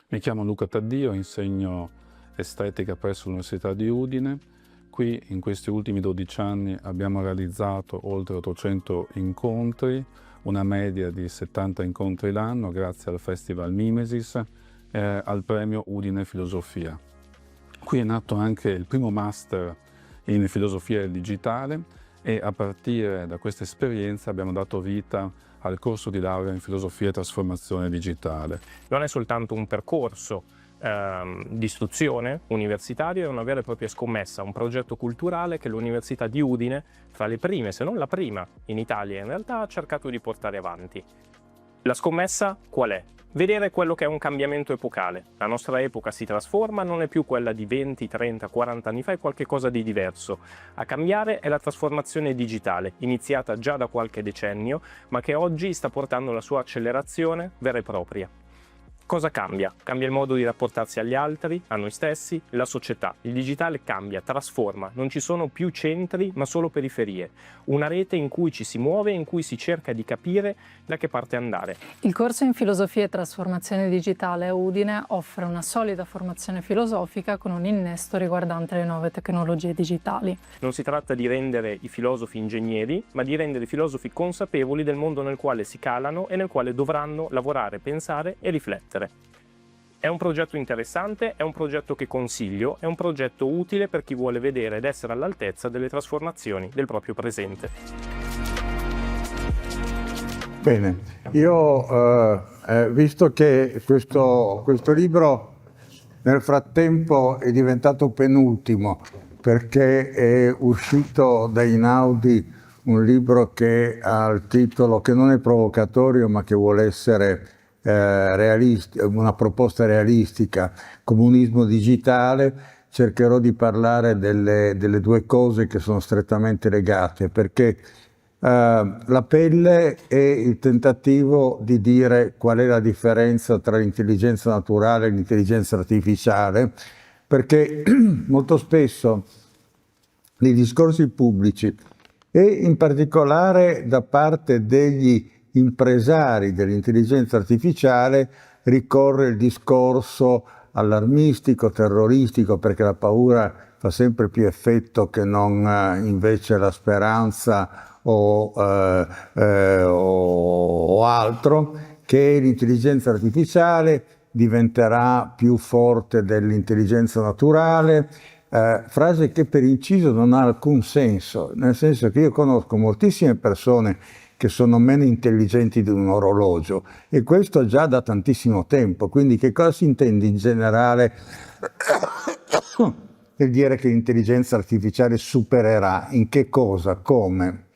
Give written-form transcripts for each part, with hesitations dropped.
Mi chiamo Luca Taddio, insegno estetica presso l'Università di Udine. Qui in questi ultimi 12 anni abbiamo realizzato oltre 800 incontri, una media di 70 incontri l'anno grazie al Festival Mimesis e al premio Udine Filosofia. Qui è nato anche il primo master in filosofia del digitale e a partire da questa esperienza abbiamo dato vita al corso di laurea in filosofia e trasformazione digitale. Non è soltanto un percorso di istruzione universitaria, è una vera e propria scommessa, un progetto culturale che l'Università di Udine, fra le prime, se non la prima in Italia in realtà, ha cercato di portare avanti. La scommessa qual è? Vedere quello che è un cambiamento epocale. La nostra epoca si trasforma, non è più quella di 20, 30, 40 anni fa, è qualcosa di diverso. A cambiare è la trasformazione digitale, iniziata già da qualche decennio, ma che oggi sta portando la sua accelerazione vera e propria. Cosa cambia? Cambia il modo di rapportarsi agli altri, a noi stessi, la società. Il digitale cambia, trasforma, non ci sono più centri ma solo periferie. Una rete in cui ci si muove e in cui si cerca di capire da che parte andare. Il corso in filosofia e trasformazione digitale a Udine offre una solida formazione filosofica con un innesto riguardante le nuove tecnologie digitali. Non si tratta di rendere i filosofi ingegneri, ma di rendere i filosofi consapevoli del mondo nel quale si calano e nel quale dovranno lavorare, pensare e riflettere. È un progetto interessante, è un progetto che consiglio, è un progetto utile per chi vuole vedere ed essere all'altezza delle trasformazioni del proprio presente. Bene, io visto che questo libro nel frattempo è diventato penultimo perché è uscito da Einaudi un libro che ha il titolo che non è provocatorio ma che vuole essere una proposta realistica, comunismo digitale, cercherò di parlare delle due cose che sono strettamente legate, perché la pelle è il tentativo di dire qual è la differenza tra l'intelligenza naturale e l'intelligenza artificiale, perché molto spesso nei discorsi pubblici e in particolare da parte degli impresari dell'intelligenza artificiale ricorre il discorso allarmistico, terroristico, perché la paura fa sempre più effetto che non invece la speranza o altro, che l'intelligenza artificiale diventerà più forte dell'intelligenza naturale, frase che per inciso non ha alcun senso, nel senso che io conosco moltissime persone che sono meno intelligenti di un orologio e questo già da tantissimo tempo, quindi che cosa si intende in generale per dire che l'intelligenza artificiale supererà? In che cosa? Come?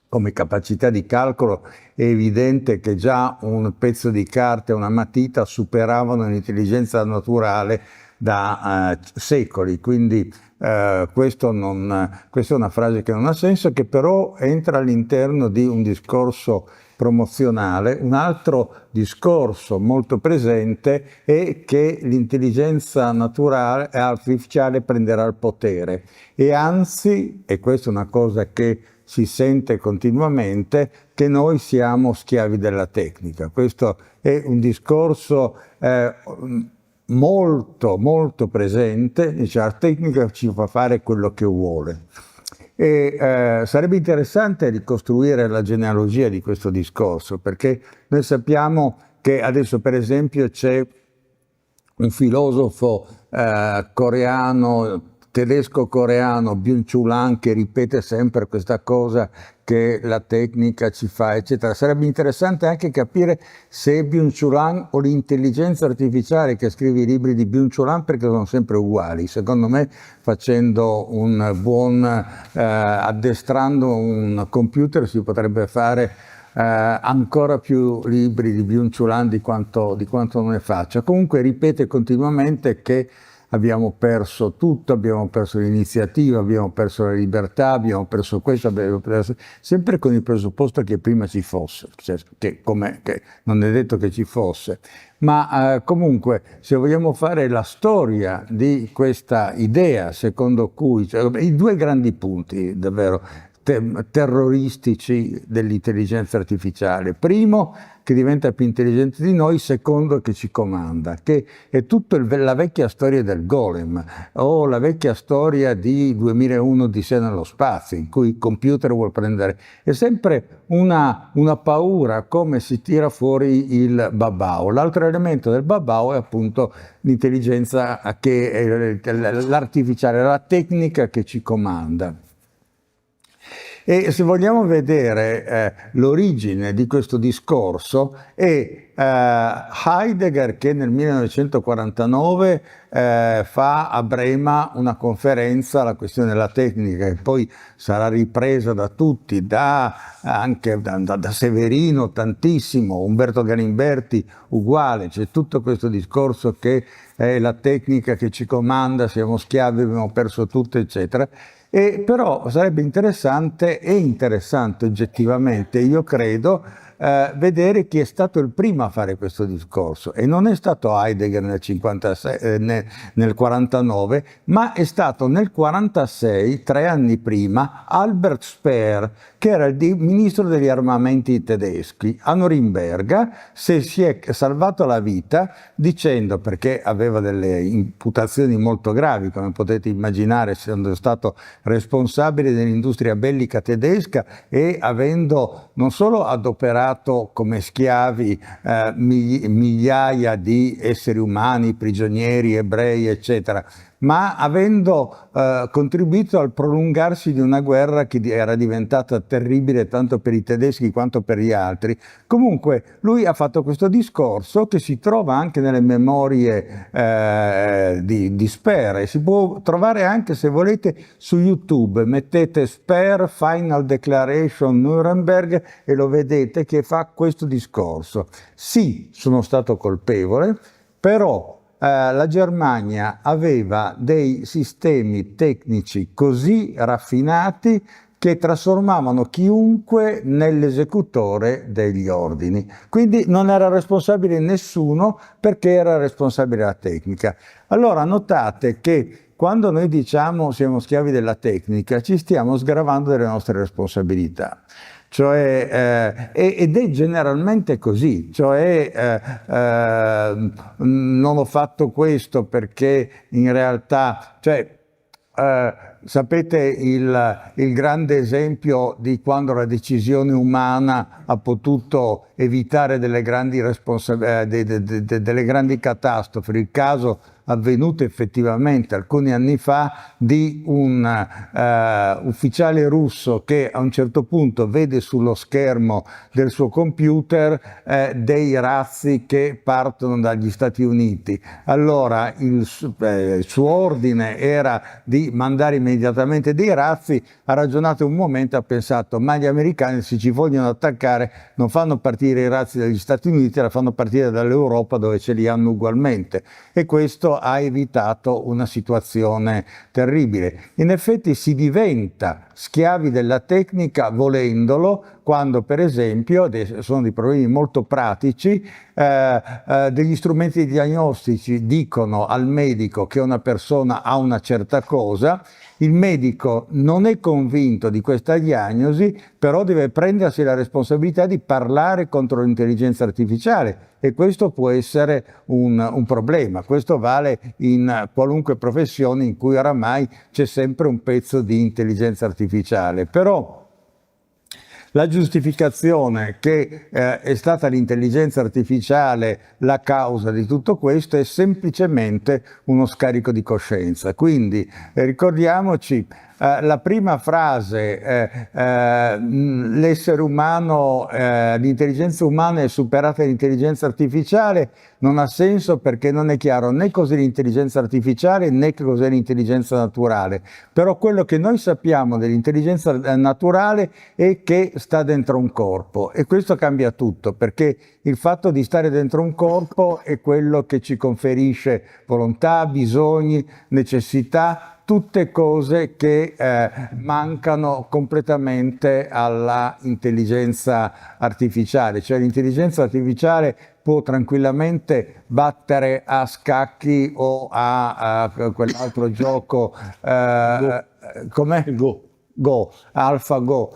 Come capacità di calcolo è evidente che già un pezzo di carta e una matita superavano l'intelligenza naturale da secoli, quindi questa è una frase che non ha senso, che però entra all'interno di un discorso promozionale. Un altro discorso molto presente è che l'intelligenza naturale e artificiale prenderà il potere e anzi, e questa è una cosa che si sente continuamente, che noi siamo schiavi della tecnica. Questo è un discorso molto presente, dice la tecnica ci fa fare quello che vuole. E sarebbe interessante ricostruire la genealogia di questo discorso, perché noi sappiamo che adesso per esempio c'è un filosofo tedesco-coreano, Byung-Chul Han, che ripete sempre questa cosa che la tecnica ci fa, eccetera. Sarebbe interessante anche capire se è Byung-Chul Han o l'intelligenza artificiale che scrive i libri di Byung-Chul Han, perché sono sempre uguali. Secondo me, facendo un buon, addestrando un computer, si potrebbe fare ancora più libri di Byung-Chul Han di quanto non ne faccia. Comunque ripete continuamente che abbiamo perso tutto, abbiamo perso l'iniziativa, abbiamo perso la libertà, abbiamo perso questo, sempre con il presupposto che prima ci fosse, cioè che non è detto che ci fosse. Ma comunque, se vogliamo fare la storia di questa idea secondo cui, cioè, i due grandi punti davvero terroristici dell'intelligenza artificiale. Primo, che diventa più intelligente di noi, secondo che ci comanda, che è tutta la vecchia storia del golem o la vecchia storia di 2001 Odissea nello spazio, in cui il computer vuole prendere, è sempre una paura, come si tira fuori il babao. L'altro elemento del babao è appunto l'intelligenza l'artificiale, la tecnica che ci comanda. E se vogliamo vedere l'origine di questo discorso è Heidegger, che nel 1949 fa a Brema una conferenza alla questione della tecnica, che poi sarà ripresa da tutti, anche da Severino tantissimo, Umberto Galimberti uguale. C'è tutto questo discorso che è la tecnica che ci comanda, siamo schiavi, abbiamo perso tutto, eccetera. Però sarebbe interessante oggettivamente, io credo, vedere chi è stato il primo a fare questo discorso, e non è stato Heidegger nel 49, ma è stato nel 46, 3 anni prima, Albert Speer, che era il ministro degli armamenti tedeschi a Norimberga. Si è salvato la vita dicendo, perché aveva delle imputazioni molto gravi, come potete immaginare, essendo stato responsabile dell'industria bellica tedesca e avendo non solo adoperato come schiavi migliaia di esseri umani, prigionieri, ebrei, eccetera, ma avendo contribuito al prolungarsi di una guerra che era diventata terribile tanto per i tedeschi quanto per gli altri. Comunque lui ha fatto questo discorso che si trova anche nelle memorie di Speer, e si può trovare anche, se volete, su YouTube. Mettete Speer Final Declaration Nuremberg e lo vedete che fa questo discorso. Sì, sono stato colpevole, però la Germania aveva dei sistemi tecnici così raffinati che trasformavano chiunque nell'esecutore degli ordini. Quindi non era responsabile nessuno, perché era responsabile la tecnica. Allora notate che quando noi diciamo siamo schiavi della tecnica, ci stiamo sgravando delle nostre responsabilità. Cioè, ed è generalmente così, non ho fatto questo perché in realtà, sapete il grande esempio di quando la decisione umana ha potuto evitare delle grandi delle grandi catastrofi, il caso avvenuto effettivamente alcuni anni fa di un ufficiale russo che a un certo punto vede sullo schermo del suo computer dei razzi che partono dagli Stati Uniti. Allora il suo ordine era di mandare immediatamente dei razzi, ha ragionato un momento, ha pensato: ma gli americani, se ci vogliono attaccare, non fanno partire i razzi dagli Stati Uniti, la fanno partire dall'Europa, dove ce li hanno ugualmente. E questo ha evitato una situazione terribile. In effetti si diventa schiavi della tecnica volendolo, quando per esempio, sono dei problemi molto pratici, degli strumenti diagnostici dicono al medico che una persona ha una certa cosa, il medico non è convinto di questa diagnosi, però deve prendersi la responsabilità di parlare contro l'intelligenza artificiale, e questo può essere un problema. Questo vale in qualunque professione in cui oramai c'è sempre un pezzo di intelligenza artificiale. Però la giustificazione che è stata l'intelligenza artificiale la causa di tutto questo è semplicemente uno scarico di coscienza. Quindi ricordiamoci, la prima frase, l'essere umano, l'intelligenza umana è superata dall'intelligenza artificiale, non ha senso, perché non è chiaro né cos'è l'intelligenza artificiale né cos'è l'intelligenza naturale. Però quello che noi sappiamo dell'intelligenza naturale è che sta dentro un corpo, e questo cambia tutto, perché il fatto di stare dentro un corpo è quello che ci conferisce volontà, bisogni, necessità, tutte cose che mancano completamente alla intelligenza artificiale. Cioè l'intelligenza artificiale può tranquillamente battere a scacchi o a quell'altro gioco, com'è? Il Go. AlphaGo,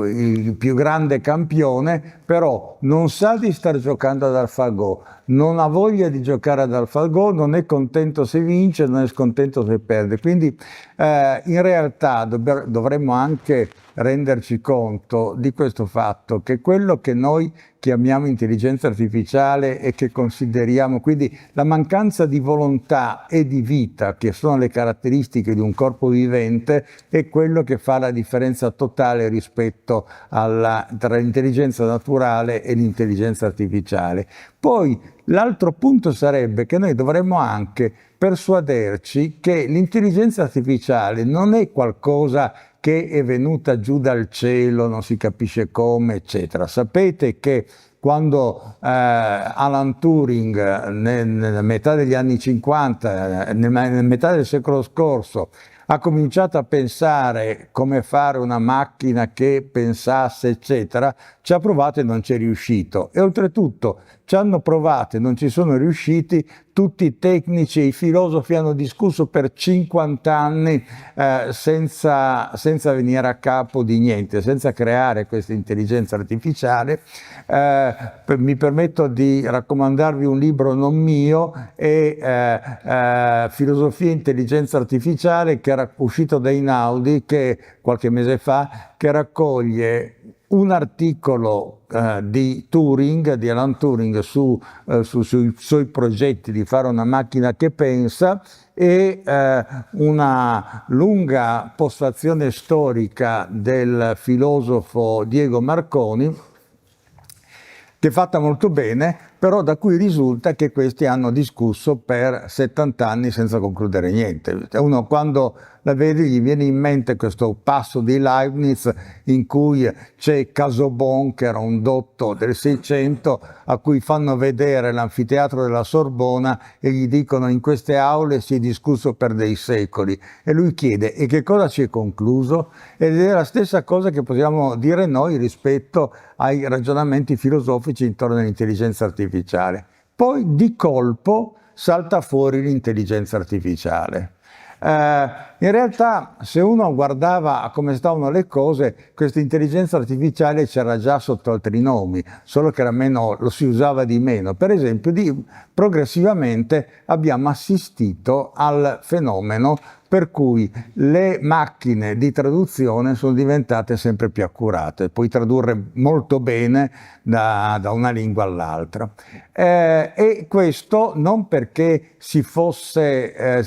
il più grande campione, però non sa di star giocando ad AlphaGo, non ha voglia di giocare ad AlphaGo, non è contento se vince, non è scontento se perde. Quindi in realtà dovremmo anche renderci conto di questo fatto, che quello che noi chiamiamo intelligenza artificiale e che consideriamo, quindi la mancanza di volontà e di vita, che sono le caratteristiche di un corpo vivente, è quello che fa la differenza totale rispetto tra l'intelligenza naturale e l'intelligenza artificiale. Poi l'altro punto sarebbe che noi dovremmo anche persuaderci che l'intelligenza artificiale non è qualcosa che è venuta giù dal cielo, non si capisce come, eccetera. Sapete che quando Alan Turing, nella metà degli anni 50, nella metà del secolo scorso, ha cominciato a pensare come fare una macchina che pensasse, eccetera, ci ha provato e non ci è riuscito. E oltretutto ci hanno provato e non ci sono riusciti tutti i tecnici e i filosofi, hanno discusso per 50 anni senza venire a capo di niente, senza creare questa intelligenza artificiale. Mi permetto di raccomandarvi un libro non mio, Filosofia e intelligenza artificiale, che era uscito da Einaudi qualche mese fa, che raccoglie un articolo di Alan Turing sui suoi progetti di fare una macchina che pensa, e una lunga postfazione storica del filosofo Diego Marconi, che è fatta molto bene, però da cui risulta che questi hanno discusso per 70 anni senza concludere niente. Uno quando la vede gli viene in mente questo passo di Leibniz in cui c'è Casaubon, che era un dotto del 600, a cui fanno vedere l'anfiteatro della Sorbona e gli dicono: in queste aule si è discusso per dei secoli. E lui chiede: e che cosa si è concluso? Ed è la stessa cosa che possiamo dire noi rispetto ai ragionamenti filosofici intorno all'intelligenza artificiale. Poi di colpo salta fuori l'intelligenza artificiale. In realtà, se uno guardava a come stavano le cose, questa intelligenza artificiale c'era già sotto altri nomi, solo che lo si usava di meno. Per esempio, progressivamente abbiamo assistito al fenomeno per cui le macchine di traduzione sono diventate sempre più accurate, puoi tradurre molto bene da una lingua all'altra. E questo non perché si fosse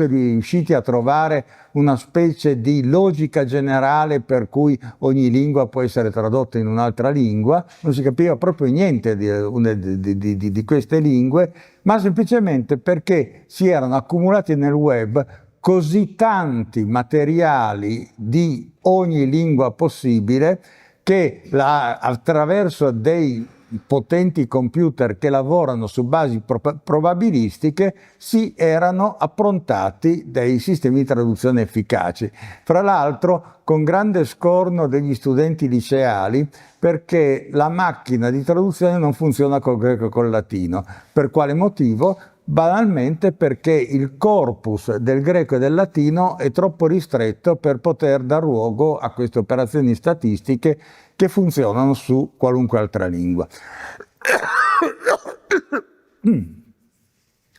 riusciti a trovare una specie di logica generale per cui ogni lingua può essere tradotta in un'altra lingua, non si capiva proprio niente di queste lingue, ma semplicemente perché si erano accumulati nel web così tanti materiali di ogni lingua possibile che attraverso dei potenti computer che lavorano su basi probabilistiche si erano approntati dei sistemi di traduzione efficaci. Fra l'altro con grande scorno degli studenti liceali, perché la macchina di traduzione non funziona col greco e col latino. Per quale motivo? Banalmente perché il corpus del greco e del latino è troppo ristretto per poter dar luogo a queste operazioni statistiche che funzionano su qualunque altra lingua.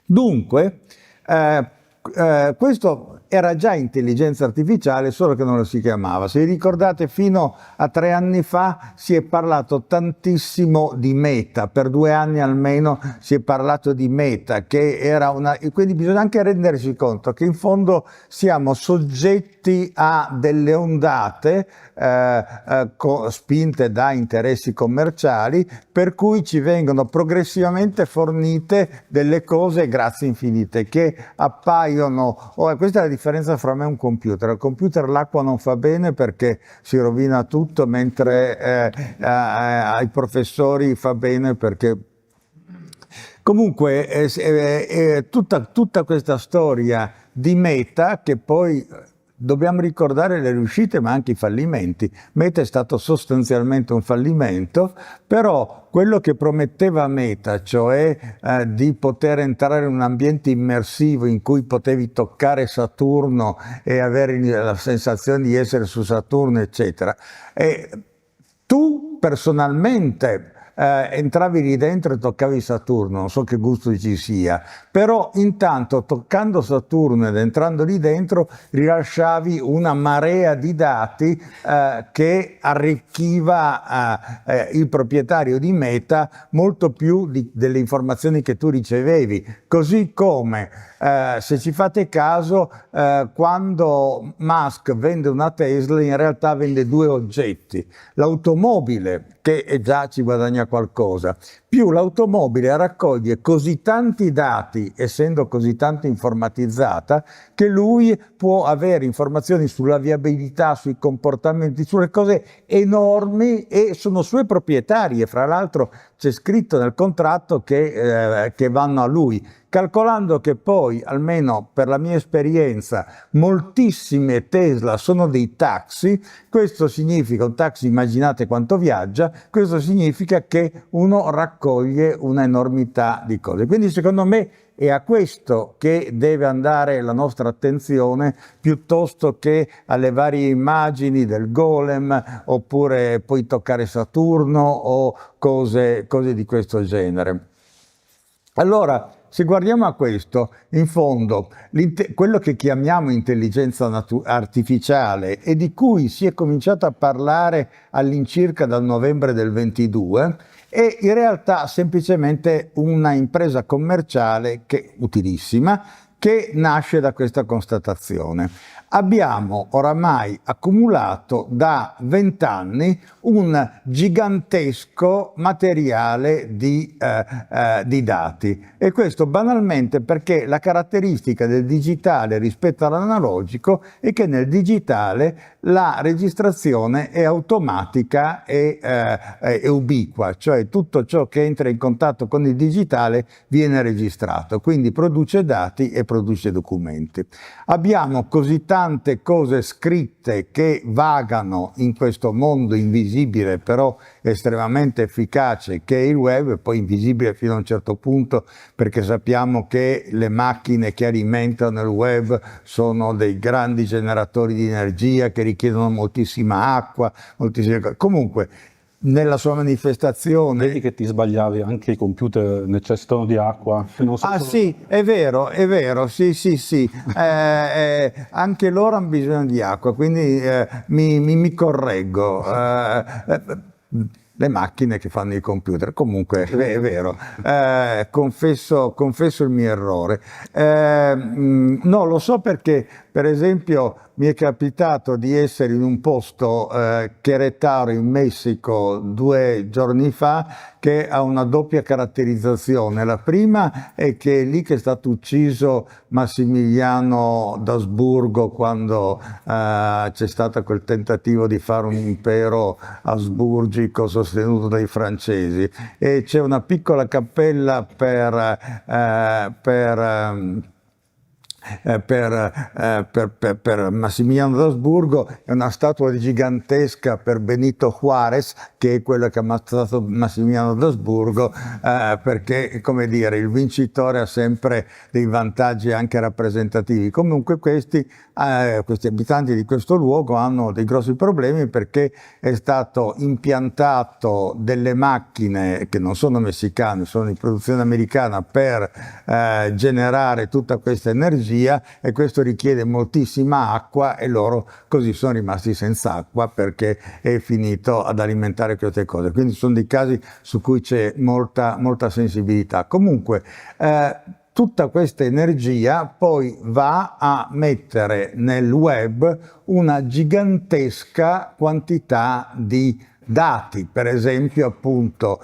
Dunque, questo era già intelligenza artificiale, solo che non lo si chiamava. Se vi ricordate, fino a 3 anni fa si è parlato tantissimo di Meta, per 2 anni almeno si è parlato di Meta, che era quindi bisogna anche rendersi conto che in fondo siamo soggetti a delle ondate spinte da interessi commerciali, per cui ci vengono progressivamente fornite delle cose grazie infinite che appaiono. Questa è la differenza fra me e un computer. Al computer l'acqua non fa bene perché si rovina tutto, mentre ai professori fa bene perché... Comunque tutta questa storia di Meta, che poi dobbiamo ricordare le riuscite ma anche i fallimenti. Meta è stato sostanzialmente un fallimento, però quello che prometteva Meta, cioè di poter entrare in un ambiente immersivo in cui potevi toccare Saturno e avere la sensazione di essere su Saturno, eccetera, tu personalmente entravi lì dentro e toccavi Saturno, non so che gusto ci sia, però intanto toccando Saturno ed entrando lì dentro rilasciavi una marea di dati che arricchiva il proprietario di Meta molto più delle informazioni che tu ricevevi, così come se ci fate caso quando Musk vende una Tesla in realtà vende due oggetti, l'automobile che già ci guadagna qualcosa, più l'automobile raccoglie così tanti dati, essendo così tanto informatizzata, che lui può avere informazioni sulla viabilità, sui comportamenti, sulle cose enormi e sono sue proprietarie. Fra l'altro c'è scritto nel contratto che vanno a lui. Calcolando che poi, almeno per la mia esperienza, moltissime Tesla sono dei taxi, questo significa, un taxi immaginate quanto viaggia, questo significa che uno raccoglie una enormità di cose. Quindi secondo me è a questo che deve andare la nostra attenzione, piuttosto che alle varie immagini del golem, oppure poi toccare Saturno o cose di questo genere. Allora, se guardiamo a questo, in fondo, quello che chiamiamo intelligenza artificiale e di cui si è cominciato a parlare all'incirca dal novembre del 22, è in realtà semplicemente una impresa commerciale utilissima, che nasce da questa constatazione. Abbiamo oramai accumulato da 20 anni un gigantesco materiale di dati, e questo banalmente perché la caratteristica del digitale rispetto all'analogico è che nel digitale la registrazione è automatica e ubiqua, cioè tutto ciò che entra in contatto con il digitale viene registrato, quindi produce dati e produce documenti. Abbiamo così tante cose scritte che vagano in questo mondo invisibile però estremamente efficace che è il web, poi invisibile fino a un certo punto perché sappiamo che le macchine che alimentano il web sono dei grandi generatori di energia che richiedono moltissima acqua, comunque nella sua manifestazione. Vedi che ti sbagliavi, anche i computer necessitano di acqua. Non so Sì, è vero, sì. Anche loro hanno bisogno di acqua, quindi mi correggo. Le macchine che fanno i computer, comunque è vero, confesso il mio errore. No, lo so perché, per esempio, mi è capitato di essere in un posto, Querétaro in Messico, 2 giorni fa, che ha una doppia caratterizzazione. La prima è che è lì che è stato ucciso Massimiliano d'Asburgo quando c'è stato quel tentativo di fare un impero asburgico sostenuto dai francesi, e c'è una piccola cappella per Massimiliano d'Asburgo e una statua gigantesca per Benito Juárez, che è quello che ha ammazzato Massimiliano d'Asburgo, perché, come dire, il vincitore ha sempre dei vantaggi anche rappresentativi. Comunque questi abitanti di questo luogo hanno dei grossi problemi perché è stato impiantato delle macchine che non sono messicane, sono di produzione americana, per generare tutta questa energia, e questo richiede moltissima acqua e loro così sono rimasti senza acqua perché è finito ad alimentare queste cose. Quindi sono dei casi su cui c'è molta sensibilità. Comunque tutta questa energia poi va a mettere nel web una gigantesca quantità di dati, per esempio appunto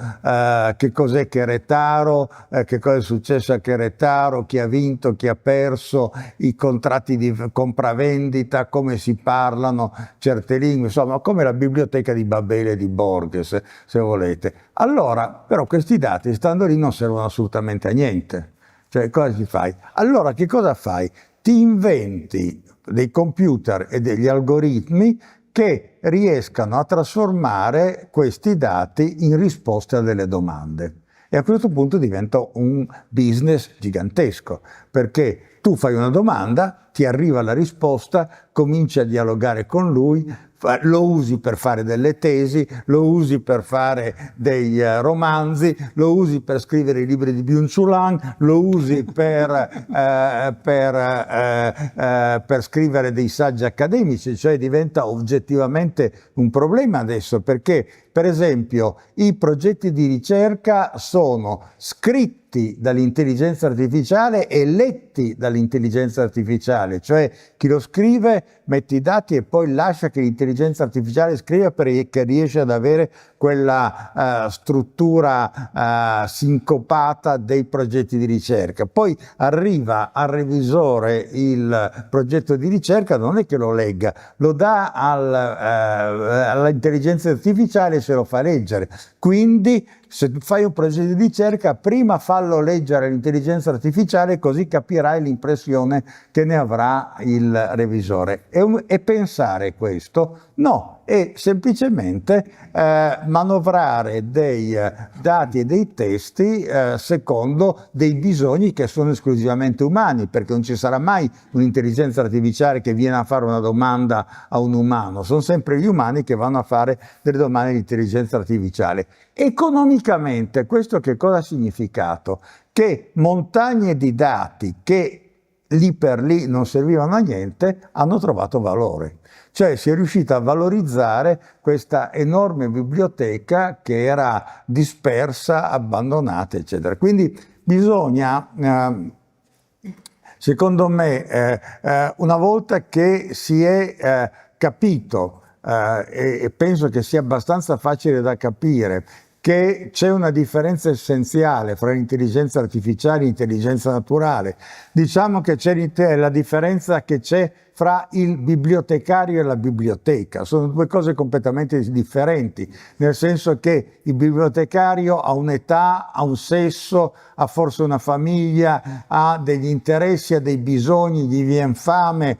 che cos'è Querétaro, che cosa è successo a Querétaro, chi ha vinto, chi ha perso, i contratti di compravendita, come si parlano certe lingue, insomma come la biblioteca di Babele di Borges, se volete. Allora, però questi dati stando lì non servono assolutamente a niente. Cioè, cosa ci fai? Allora, che cosa fai? ti inventi dei computer e degli algoritmi che riescano a trasformare questi dati in risposte a delle domande. E a questo punto diventa un business gigantesco, perché tu fai una domanda, ti arriva la risposta, cominci a dialogare con lui, lo usi per fare delle tesi, lo usi per fare dei romanzi, lo usi per scrivere i libri di Byung-Chul Han, lo usi per scrivere dei saggi accademici, cioè diventa oggettivamente un problema adesso, perché per esempio i progetti di ricerca sono scritti dall'intelligenza artificiale e letti dall'intelligenza artificiale, cioè chi lo scrive mette i dati e poi lascia che l'intelligenza artificiale scriva perché riesce ad avere quella struttura sincopata dei progetti di ricerca. Poi arriva al revisore il progetto di ricerca, non è che lo legga, lo dà all'intelligenza artificiale e se lo fa leggere. Quindi se fai un progetto di ricerca, prima fallo leggere all'intelligenza artificiale, così capirai l'impressione che ne avrà il revisore. E pensare questo? No, è semplicemente manovrare dei dati e dei testi secondo dei bisogni che sono esclusivamente umani, perché non ci sarà mai un'intelligenza artificiale che viene a fare una domanda a un umano, sono sempre gli umani che vanno a fare delle domande all'intelligenza artificiale. Economicamente questo che cosa ha significato? Che montagne di dati che lì per lì non servivano a niente hanno trovato valore. Cioè si è riuscita a valorizzare questa enorme biblioteca che era dispersa, abbandonata, eccetera. Quindi bisogna, secondo me, una volta che si è capito, e penso che sia abbastanza facile da capire, che c'è una differenza essenziale fra l'intelligenza artificiale e l'intelligenza naturale. Diciamo che c'è la differenza che c'è fra il bibliotecario e la biblioteca. Sono due cose completamente differenti, nel senso che il bibliotecario ha un'età, ha un sesso, ha forse una famiglia, ha degli interessi, ha dei bisogni, gli viene fame,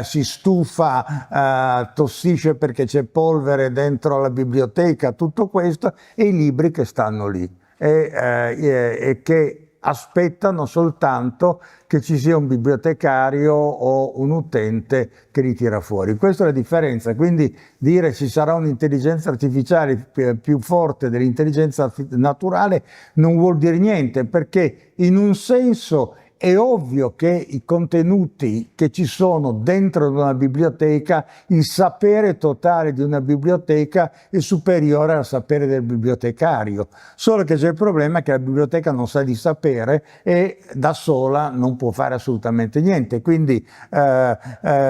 si stufa, tossisce perché c'è polvere dentro la biblioteca, tutto questo, e i libri che stanno lì e che aspettano soltanto che ci sia un bibliotecario o un utente che li tira fuori. Questa è la differenza, quindi dire ci sarà un'intelligenza artificiale più forte dell'intelligenza naturale non vuol dire niente, perché in un senso è ovvio che i contenuti che ci sono dentro una biblioteca, il sapere totale di una biblioteca è superiore al sapere del bibliotecario. Solo che c'è il problema che la biblioteca non sa di sapere e da sola non può fare assolutamente niente. Quindi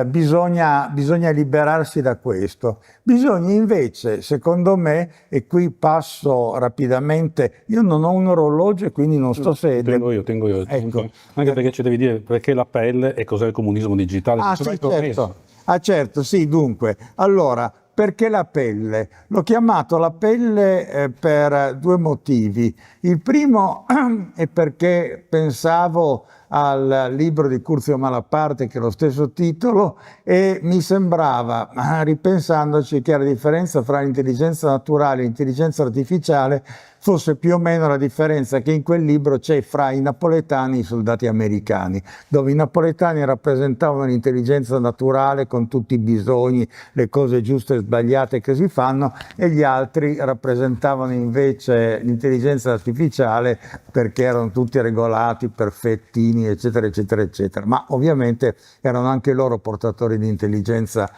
bisogna liberarsi da questo. Bisogna invece, secondo me, e qui passo rapidamente, io non ho un orologio e quindi non so se... Tengo io. Ecco. Anche perché ci devi dire perché la pelle e cos'è il comunismo digitale. Ah, sì, certo. Certo, sì, dunque. Allora, perché la pelle? L'ho chiamato la pelle per due motivi. Il primo è perché pensavo al libro di Curzio Malaparte che ha lo stesso titolo e mi sembrava, ripensandoci, che la differenza fra l'intelligenza naturale e l'intelligenza artificiale fosse più o meno la differenza che in quel libro c'è fra i napoletani e i soldati americani, dove i napoletani rappresentavano l'intelligenza naturale con tutti i bisogni, le cose giuste e sbagliate che si fanno, e gli altri rappresentavano invece l'intelligenza artificiale perché erano tutti regolati, perfettini, eccetera, eccetera, eccetera. Ma ovviamente erano anche loro portatori di intelligenza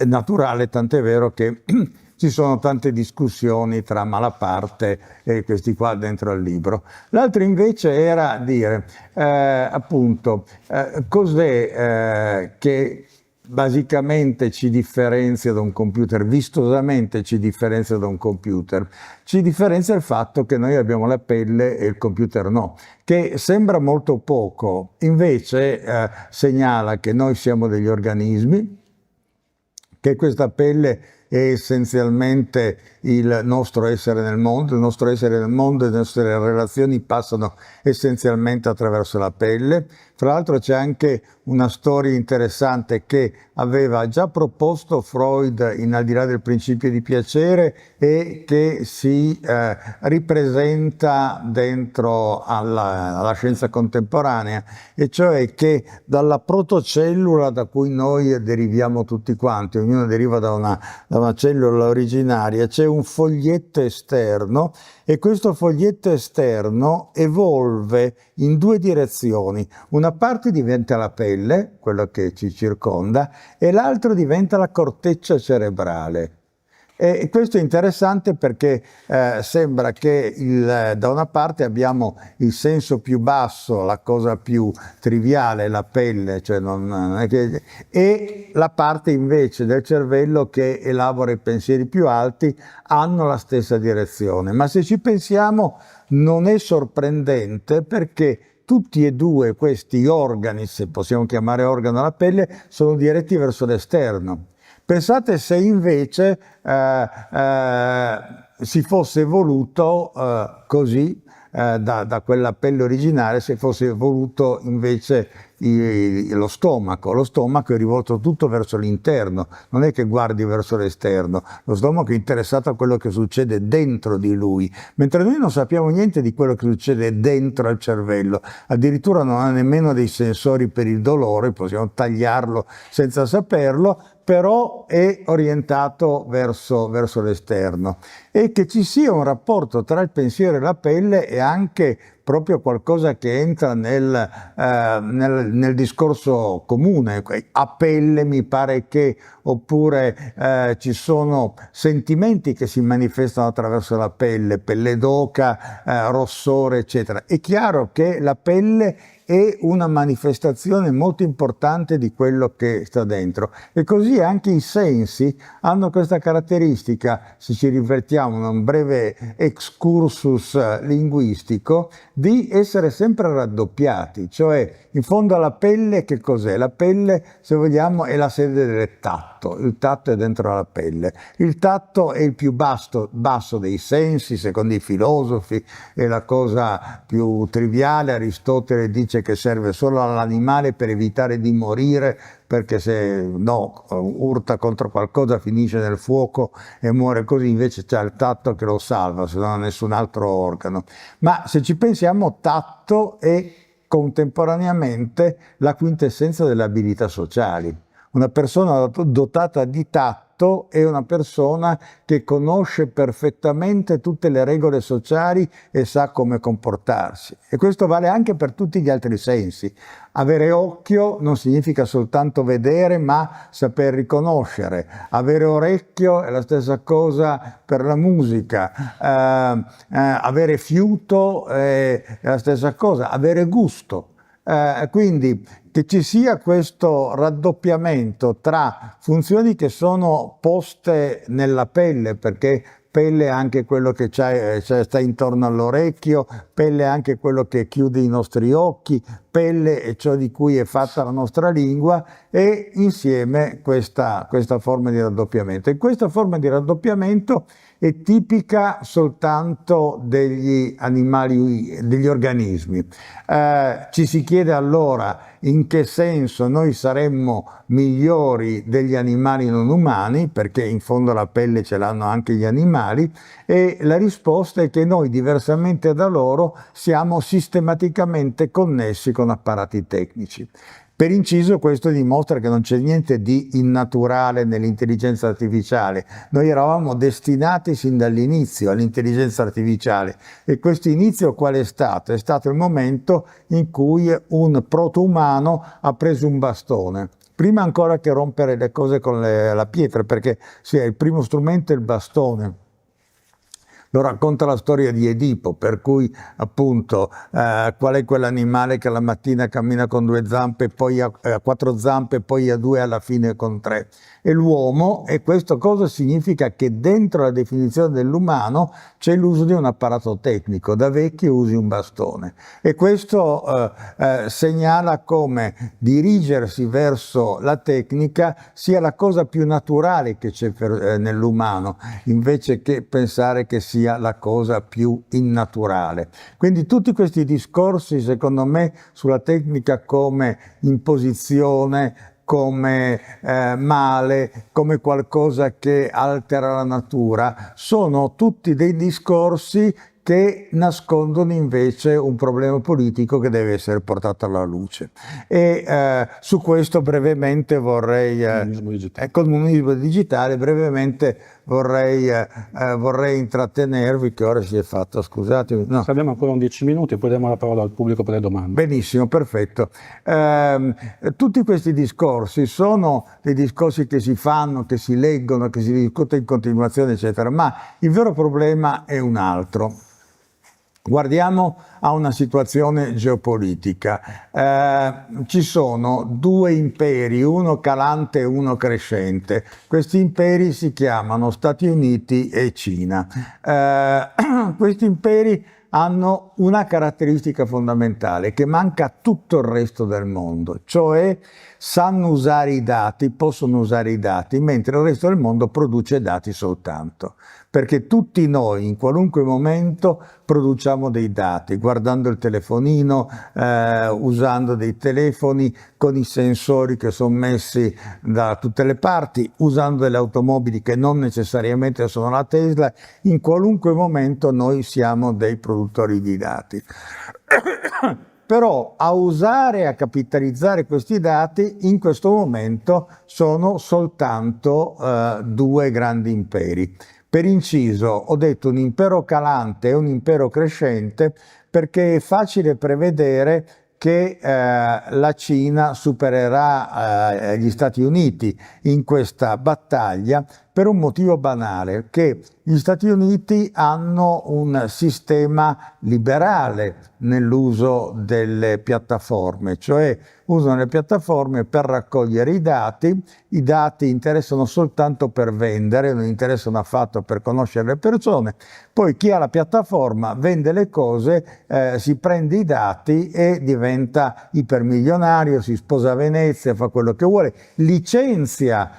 naturale, tant'è vero che ci sono tante discussioni tra Malaparte e questi qua dentro al libro. L'altro invece era dire, appunto, cos'è che basicamente ci differenzia da un computer, vistosamente ci differenzia da un computer. Ci differenzia il fatto che noi abbiamo la pelle e il computer no, che sembra molto poco, invece segnala che noi siamo degli organismi, che questa pelle è essenzialmente il nostro essere nel mondo. Il nostro essere nel mondo e le nostre relazioni passano essenzialmente attraverso la pelle. Fra l'altro c'è anche una storia interessante che aveva già proposto Freud in Al di là del principio di piacere e che si ripresenta dentro alla scienza contemporanea, e cioè che dalla protocellula da cui noi deriviamo tutti quanti, ognuno deriva da una cellula originaria, c'è un foglietto esterno, e questo foglietto esterno evolve in due direzioni. Una parte diventa la pelle, quello che ci circonda, e l'altro diventa la corteccia cerebrale. E questo è interessante perché sembra che da una parte abbiamo il senso più basso, la cosa più triviale, la pelle, cioè e la parte invece del cervello che elabora i pensieri più alti hanno la stessa direzione. Ma se ci pensiamo non è sorprendente, perché tutti e due questi organi, se possiamo chiamare organo la pelle, sono diretti verso l'esterno. Pensate se invece si fosse voluto così, da quella pelle originale, se fosse voluto invece lo stomaco. Lo stomaco è rivolto tutto verso l'interno, non è che guardi verso l'esterno. Lo stomaco è interessato a quello che succede dentro di lui, mentre noi non sappiamo niente di quello che succede dentro al cervello. Addirittura non ha nemmeno dei sensori per il dolore, possiamo tagliarlo senza saperlo, però è orientato verso l'esterno. E che ci sia un rapporto tra il pensiero e la pelle è anche proprio qualcosa che entra nel discorso comune. A pelle mi pare che, oppure ci sono sentimenti che si manifestano attraverso la pelle d'oca, rossore, eccetera. È chiaro che la pelle è una manifestazione molto importante di quello che sta dentro, e così anche i sensi hanno questa caratteristica, se ci riflettiamo, un breve excursus linguistico, di essere sempre raddoppiati. Cioè, in fondo alla pelle che cos'è? La pelle, se vogliamo, è la sede del tatto. Il tatto è dentro la pelle. Il tatto è il più basso dei sensi, secondo i filosofi, è la cosa più triviale. Aristotele dice che serve solo all'animale per evitare di morire, perché se no urta contro qualcosa, finisce nel fuoco e muore così. Invece c'è il tatto che lo salva, se non ha nessun altro organo. Ma se ci pensiamo, tatto è contemporaneamente la quintessenza delle abilità sociali. Una persona dotata di tatto è una persona che conosce perfettamente tutte le regole sociali e sa come comportarsi. E questo vale anche per tutti gli altri sensi. Avere occhio non significa soltanto vedere, ma saper riconoscere. Avere orecchio è la stessa cosa per la musica. Avere fiuto è la stessa cosa. Avere gusto. Quindi che ci sia questo raddoppiamento tra funzioni che sono poste nella pelle, perché pelle è anche quello che sta intorno all'orecchio, pelle è anche quello che chiude i nostri occhi, pelle è ciò di cui è fatta la nostra lingua, e insieme questa forma di raddoppiamento. E questa forma di raddoppiamento è tipica soltanto degli animali, degli organismi. Ci si chiede allora in che senso noi saremmo migliori degli animali non umani, perché in fondo la pelle ce l'hanno anche gli animali, e la risposta è che noi, diversamente da loro, siamo sistematicamente connessi con apparati tecnici. Per inciso, questo dimostra che non c'è niente di innaturale nell'intelligenza artificiale. Noi eravamo destinati sin dall'inizio all'intelligenza artificiale, e questo inizio qual è stato? È stato il momento in cui un proto-umano ha preso un bastone. Prima ancora che rompere le cose con la pietra, perché sì, il primo strumento è il bastone. lo racconta la storia di Edipo, per cui appunto qual è quell'animale che la mattina cammina con 2 zampe, poi a 4 zampe, poi a 2 alla fine con 3. È l'uomo, e questo cosa significa? Che dentro la definizione dell'umano c'è l'uso di un apparato tecnico, da vecchio usi un bastone, e questo segnala come dirigersi verso la tecnica sia la cosa più naturale che c'è nell'umano, invece che pensare che sia la cosa più innaturale. Quindi tutti questi discorsi, secondo me, sulla tecnica come imposizione, come male, come qualcosa che altera la natura, sono tutti dei discorsi che nascondono invece un problema politico che deve essere portato alla luce. E su questo brevemente vorrei, comunismo digitale, brevemente vorrei intrattenervi, che ora si è fatto, scusatemi. No. Abbiamo ancora 10 minuti e poi diamo la parola al pubblico per le domande. Benissimo, perfetto. Tutti questi discorsi sono dei discorsi che si fanno, che si leggono, che si discute in continuazione, eccetera, ma il vero problema è un altro. Guardiamo a una situazione geopolitica. Ci sono 2 imperi, uno calante e uno crescente. Questi imperi si chiamano Stati Uniti e Cina. Questi imperi hanno una caratteristica fondamentale che manca a tutto il resto del mondo, cioè sanno usare i dati, possono usare i dati, mentre il resto del mondo produce dati soltanto. Perché tutti noi in qualunque momento produciamo dei dati, guardando il telefonino, usando dei telefoni con i sensori che sono messi da tutte le parti, usando delle automobili che non necessariamente sono la Tesla, in qualunque momento noi siamo dei produttori di dati. Però a usare e a capitalizzare questi dati in questo momento sono soltanto 2 grandi imperi. Per inciso, ho detto un impero calante e un impero crescente perché è facile prevedere che la Cina supererà gli Stati Uniti in questa battaglia per un motivo banale, che gli Stati Uniti hanno un sistema liberale nell'uso delle piattaforme, cioè usano le piattaforme per raccogliere i dati interessano soltanto per vendere, non interessano affatto per conoscere le persone, poi chi ha la piattaforma vende le cose, si prende i dati e diventa ipermilionario, si sposa a Venezia, fa quello che vuole, licenzia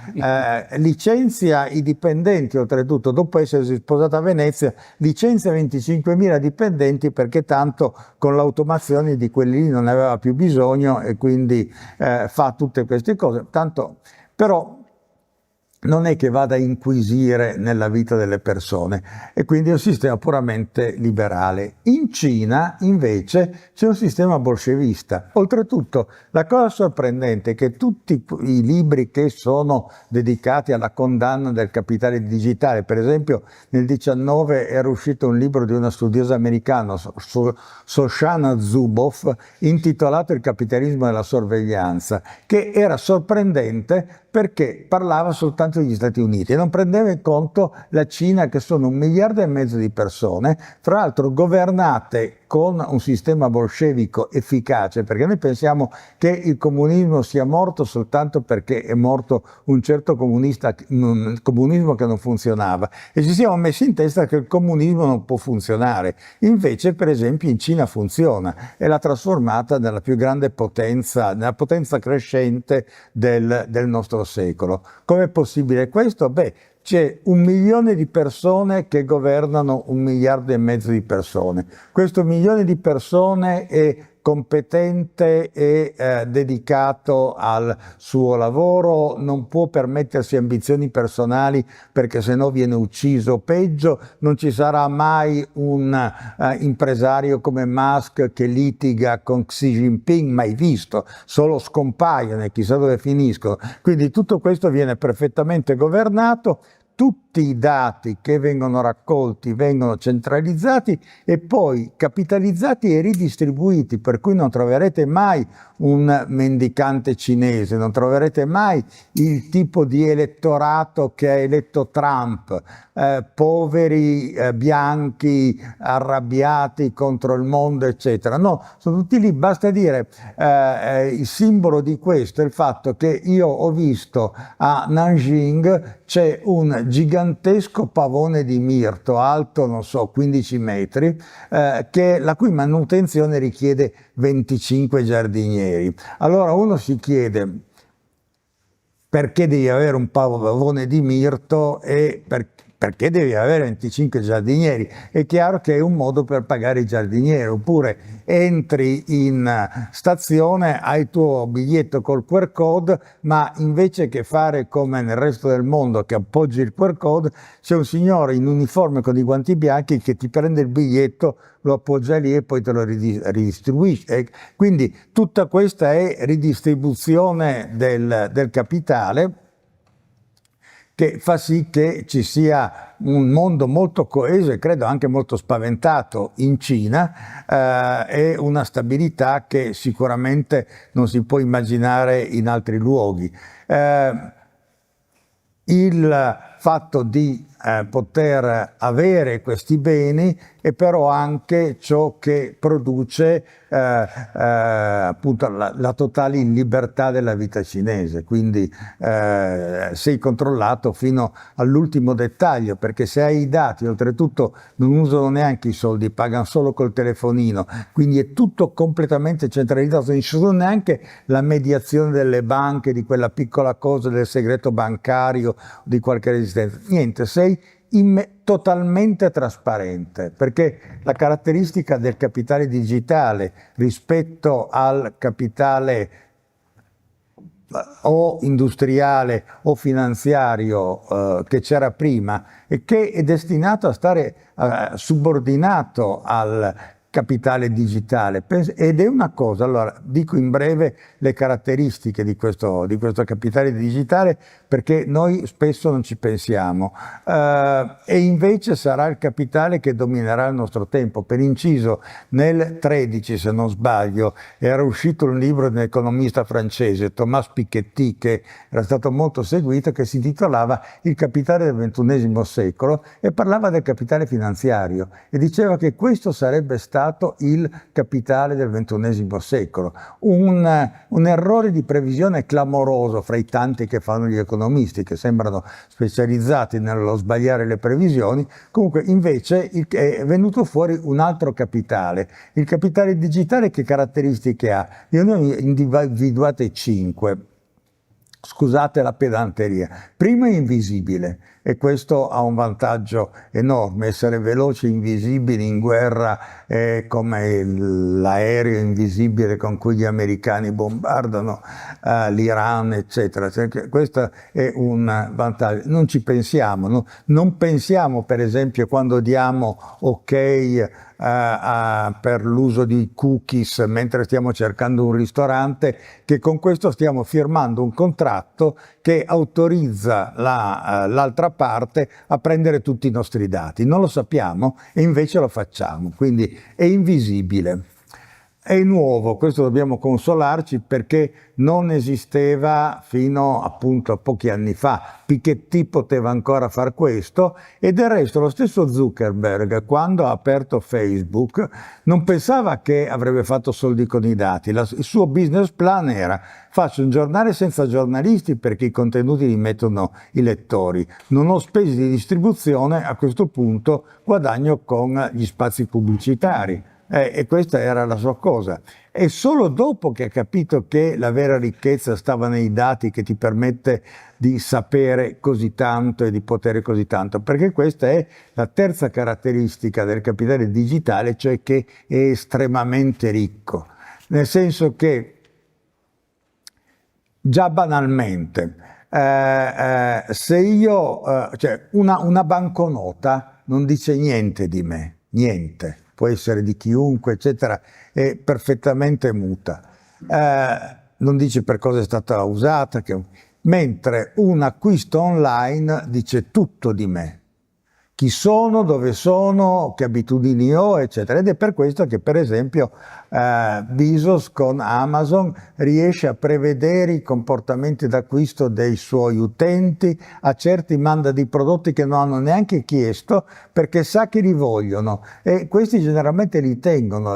i dipendenti, oltretutto dopo essersi sposata a Venezia, licenzia 25.000 dipendenti perché tanto con l'automazione di quelli lì non ne aveva più bisogno e quindi fa tutte queste cose. Tanto, però non è che vada a inquisire nella vita delle persone e quindi è un sistema puramente liberale. In Cina invece c'è un sistema bolscevista. Oltretutto la cosa sorprendente è che tutti i libri che sono dedicati alla condanna del capitale digitale, per esempio nel 19 era uscito un libro di una studiosa americana, Shoshana Zuboff, intitolato Il capitalismo della sorveglianza, che era sorprendente perché parlava soltanto degli Stati Uniti e non prendeva in conto la Cina, che sono 1,5 miliardi di persone, tra l'altro governate con un sistema bolscevico efficace, perché noi pensiamo che il comunismo sia morto soltanto perché è morto un certo comunismo che non funzionava e ci siamo messi in testa che il comunismo non può funzionare. Invece, per esempio, in Cina funziona e l'ha trasformata nella più grande potenza, nella potenza crescente del nostro secolo. Com'è possibile questo? Beh, c'è 1 milione di persone che governano 1,5 miliardi di persone. Questo 1 milione di persone è competente e dedicato al suo lavoro, non può permettersi ambizioni personali perché sennò viene ucciso, peggio non ci sarà mai un impresario come Musk che litiga con Xi Jinping, mai visto, solo scompaiono e chissà dove finiscono. Quindi tutto questo viene perfettamente governato. Tutti tutti i dati che vengono raccolti vengono centralizzati e poi capitalizzati e ridistribuiti, per cui non troverete mai un mendicante cinese, non troverete mai il tipo di elettorato che ha eletto Trump, poveri bianchi arrabbiati contro il mondo, eccetera. No, sono tutti lì. Basta dire il simbolo di questo è il fatto che io ho visto a Nanjing c'è un gigantesco pavone di mirto alto, non so, 15 metri, la cui manutenzione richiede 25 giardinieri. Allora uno si chiede perché devi avere un pavone di mirto e perché devi avere 25 giardinieri. È chiaro che è un modo per pagare i giardinieri, oppure entri in stazione, hai il tuo biglietto col QR code, ma invece che fare come nel resto del mondo che appoggi il QR code, c'è un signore in uniforme con i guanti bianchi che ti prende il biglietto, lo appoggia lì e poi te lo ridistribuisce. Quindi tutta questa è ridistribuzione del capitale, che fa sì che ci sia un mondo molto coeso e credo anche molto spaventato in Cina, e una stabilità che sicuramente non si può immaginare in altri luoghi. Il fatto di poter avere questi beni è però anche ciò che produce appunto la totale libertà della vita cinese, quindi sei controllato fino all'ultimo dettaglio, perché se hai i dati, oltretutto non usano neanche i soldi, pagano solo col telefonino, quindi è tutto completamente centralizzato, non ci sono neanche la mediazione delle banche, di quella piccola cosa del segreto bancario, di qualche resistenza, niente, sei totalmente trasparente, perché la caratteristica del capitale digitale rispetto al capitale o industriale o finanziario che c'era prima e che è destinato a stare subordinato al capitale digitale, ed è una cosa, allora dico in breve le caratteristiche di questo capitale digitale, perché noi spesso non ci pensiamo, e invece sarà il capitale che dominerà il nostro tempo. Per inciso, nel 13, se non sbaglio, era uscito un libro di un economista francese, Thomas Piketty, che era stato molto seguito, che si intitolava Il capitale del XXI secolo e parlava del capitale finanziario e diceva che questo sarebbe stato il capitale del XXI secolo. Un errore di previsione clamoroso fra i tanti che fanno gli economisti, che sembrano specializzati nello sbagliare le previsioni. Comunque invece è venuto fuori un altro capitale. Il capitale digitale che caratteristiche ha? Io ne ho individuate 5. Scusate la pedanteria. Primo è invisibile, e questo ha un vantaggio enorme. Essere veloci e invisibili in guerra è come l'aereo invisibile con cui gli americani bombardano l'Iran, eccetera. Questo è un vantaggio. Non ci pensiamo, no? Non pensiamo, per esempio, quando diamo ok per l'uso di cookies mentre stiamo cercando un ristorante, che con questo stiamo firmando un contratto che autorizza l'altra parte a prendere tutti i nostri dati. Non lo sappiamo e invece lo facciamo, quindi è invisibile. È nuovo, questo dobbiamo consolarci, perché non esisteva fino appunto a pochi anni fa. Piketty poteva ancora far questo, e del resto lo stesso Zuckerberg, quando ha aperto Facebook, non pensava che avrebbe fatto soldi con i dati. Il suo business plan era: faccio un giornale senza giornalisti perché i contenuti li mettono i lettori, non ho spese di distribuzione, a questo punto guadagno con gli spazi pubblicitari. E questa era la sua cosa. E solo dopo che ha capito che la vera ricchezza stava nei dati, che ti permette di sapere così tanto e di potere così tanto, perché questa è la terza caratteristica del capitale digitale, cioè che è estremamente ricco, nel senso che già banalmente, se io, cioè una banconota non dice niente di me, niente. Può essere di chiunque, eccetera, è perfettamente muta. Non dice per cosa è stata usata. mentre un acquisto online dice tutto di me. Chi sono, dove sono, che abitudini ho, eccetera. Ed è per questo che, per esempio, Bezos con Amazon riesce a prevedere i comportamenti d'acquisto dei suoi utenti, a certi manda dei prodotti che non hanno neanche chiesto perché sa che li vogliono, e questi generalmente li tengono.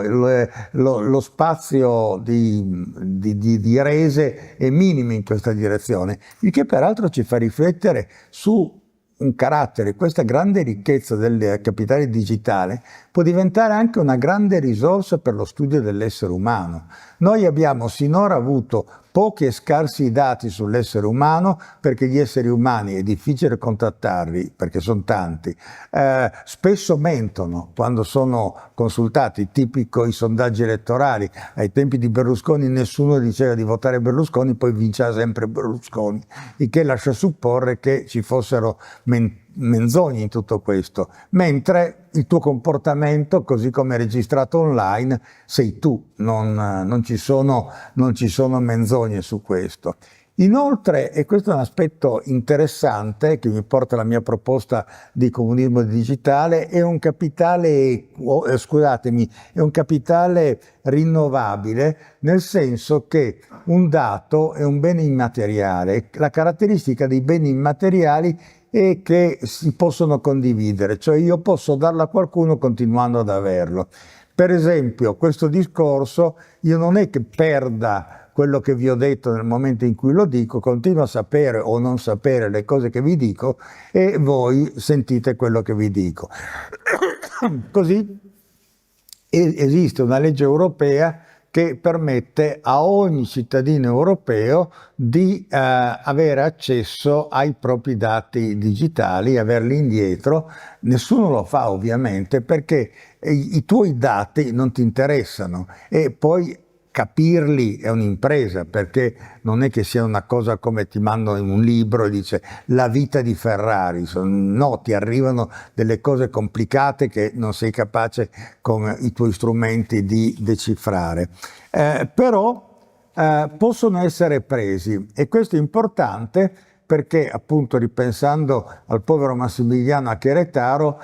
Lo spazio di rese è minimo in questa direzione, il che peraltro ci fa riflettere su un carattere. Questa grande ricchezza del capitale digitale può diventare anche una grande risorsa per lo studio dell'essere umano. Noi abbiamo sinora avuto pochi e scarsi dati sull'essere umano, perché gli esseri umani è difficile contattarli, perché sono tanti, spesso mentono quando sono consultati, tipico i sondaggi elettorali. Ai tempi di Berlusconi nessuno diceva di votare Berlusconi, poi vinceva sempre Berlusconi, il che lascia supporre che ci fossero menzogne in tutto questo, mentre il tuo comportamento, così come è registrato online, sei tu, non ci sono menzogne su questo. Inoltre, e questo è un aspetto interessante che mi porta alla mia proposta di comunismo digitale, è un capitale, è un capitale rinnovabile, nel senso che un dato è un bene immateriale. La caratteristica dei beni immateriali è che si possono condividere, cioè io posso darlo a qualcuno continuando ad averlo. Per esempio, questo discorso, io non è che perda quello che vi ho detto nel momento in cui lo dico, continuo a sapere o non sapere le cose che vi dico e voi sentite quello che vi dico. Così esiste una legge europea che permette a ogni cittadino europeo di avere accesso ai propri dati digitali, averli indietro. Nessuno lo fa ovviamente perché i tuoi dati non ti interessano, e poi capirli è un'impresa, perché non è che sia una cosa come ti mandano in un libro e dice la vita di Ferrari, no, ti arrivano delle cose complicate che non sei capace con i tuoi strumenti di decifrare. Però possono essere presi, e questo è importante perché, appunto, ripensando al povero Massimiliano a Cheretaro,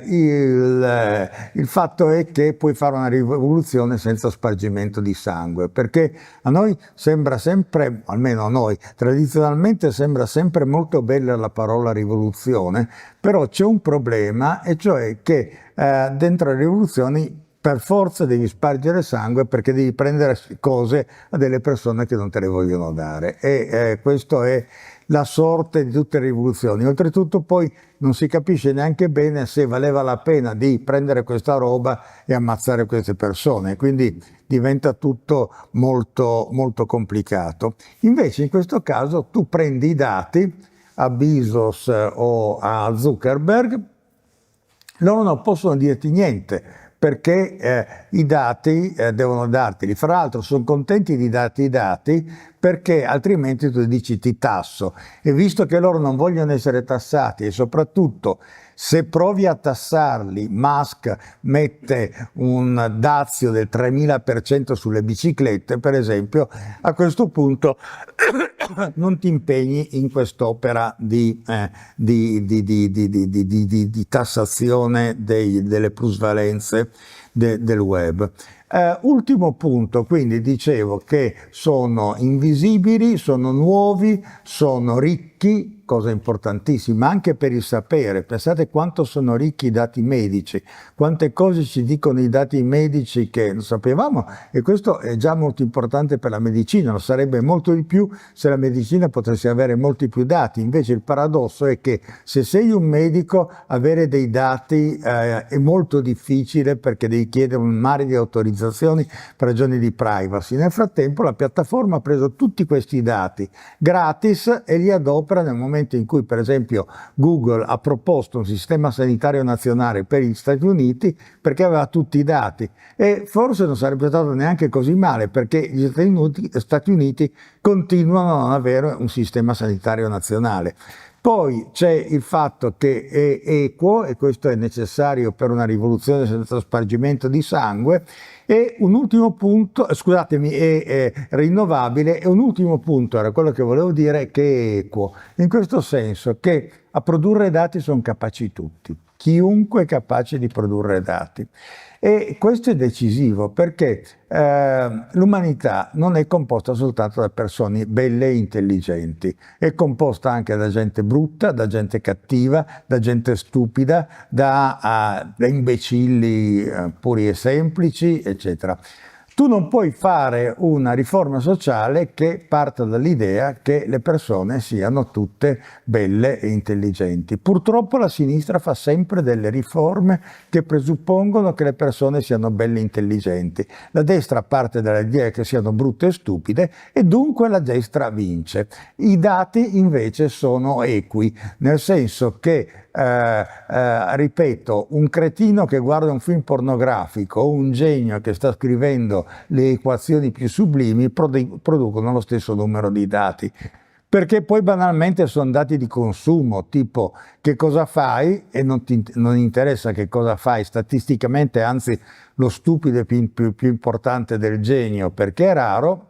il fatto è che puoi fare una rivoluzione senza spargimento di sangue, perché a noi sembra sempre, almeno a noi, tradizionalmente sembra sempre molto bella la parola rivoluzione, però c'è un problema, e cioè che dentro le rivoluzioni per forza devi spargere sangue, perché devi prendere cose a delle persone che non te le vogliono dare, e questo è la sorte di tutte le rivoluzioni. Oltretutto poi non si capisce neanche bene se valeva la pena di prendere questa roba e ammazzare queste persone, quindi diventa tutto molto, molto complicato. Invece in questo caso tu prendi i dati a Bezos o a Zuckerberg, loro non possono dirti niente, perché i dati devono darteli. Fra l'altro sono contenti di darti i dati, perché altrimenti tu dici ti tasso, e visto che loro non vogliono essere tassati, e soprattutto se provi a tassarli, Musk mette un dazio del 3000% sulle biciclette, per esempio, a questo punto non ti impegni in quest'opera di tassazione delle plusvalenze del web. Ultimo punto, quindi dicevo che sono invisibili, sono nuovi, sono ricchi, cosa importantissima anche per il sapere. Pensate quanto sono ricchi i dati medici, quante cose ci dicono i dati medici che non sapevamo, e questo è già molto importante per la medicina. Lo sarebbe molto di più se la medicina potesse avere molti più dati. Invece il paradosso è che se sei un medico, avere dei dati è molto difficile, perché devi chiedere un mare di autorizzazioni per ragioni di privacy. Nel frattempo la piattaforma ha preso tutti questi dati gratis e li adopera nel momento in cui, per esempio, Google ha proposto un sistema sanitario nazionale per gli Stati Uniti, perché aveva tutti i dati, e forse non sarebbe stato neanche così male, perché gli Stati Uniti continuano a non avere un sistema sanitario nazionale. Poi c'è il fatto che è equo, e questo è necessario per una rivoluzione senza spargimento di sangue, e un ultimo punto, scusatemi, è rinnovabile, e un ultimo punto, era quello che volevo dire, che è equo, in questo senso che a produrre dati sono capaci tutti, chiunque è capace di produrre dati. E questo è decisivo perché l'umanità non è composta soltanto da persone belle e intelligenti, è composta anche da gente brutta, da gente cattiva, da gente stupida, da imbecilli puri e semplici, eccetera. Tu non puoi fare una riforma sociale che parta dall'idea che le persone siano tutte belle e intelligenti. Purtroppo la sinistra fa sempre delle riforme che presuppongono che le persone siano belle e intelligenti. La destra parte dall'idea che siano brutte e stupide e dunque la destra vince. I dati invece sono equi, nel senso che ripeto, un cretino che guarda un film pornografico o un genio che sta scrivendo le equazioni più sublimi producono lo stesso numero di dati, perché poi banalmente sono dati di consumo, tipo che cosa fai, e non interessa che cosa fai statisticamente, anzi lo stupido è più importante del genio perché è raro.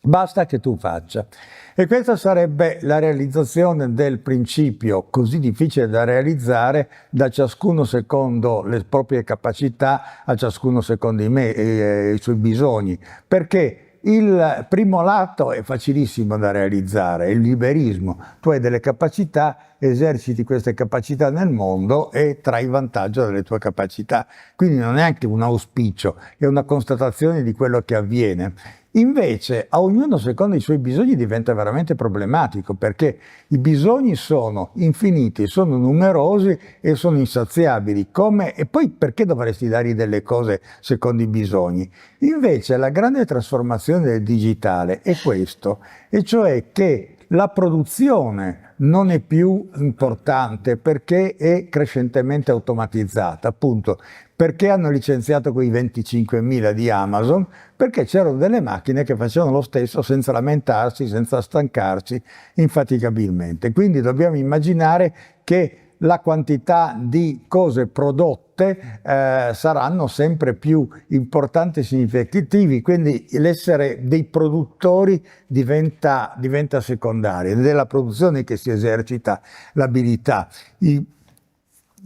Basta che tu faccia. E questa sarebbe la realizzazione del principio così difficile da realizzare, da ciascuno secondo le proprie capacità, a ciascuno secondo i suoi bisogni. Perché il primo lato è facilissimo da realizzare, è il liberismo. Tu hai delle capacità, eserciti queste capacità nel mondo e trai vantaggio dalle tue capacità. Quindi non è anche un auspicio, è una constatazione di quello che avviene. Invece a ognuno secondo i suoi bisogni diventa veramente problematico, perché i bisogni sono infiniti, sono numerosi e sono insaziabili. E poi perché dovresti dargli delle cose secondo i bisogni? Invece la grande trasformazione del digitale è questo, e cioè che la produzione non è più importante perché è crescentemente automatizzata, appunto. Perché hanno licenziato quei 25.000 di Amazon? Perché c'erano delle macchine che facevano lo stesso senza lamentarsi, senza stancarsi infaticabilmente. Quindi dobbiamo immaginare che la quantità di cose prodotte saranno sempre più importanti e significativi, quindi l'essere dei produttori diventa secondario, ed è la produzione che si esercita l'abilità. I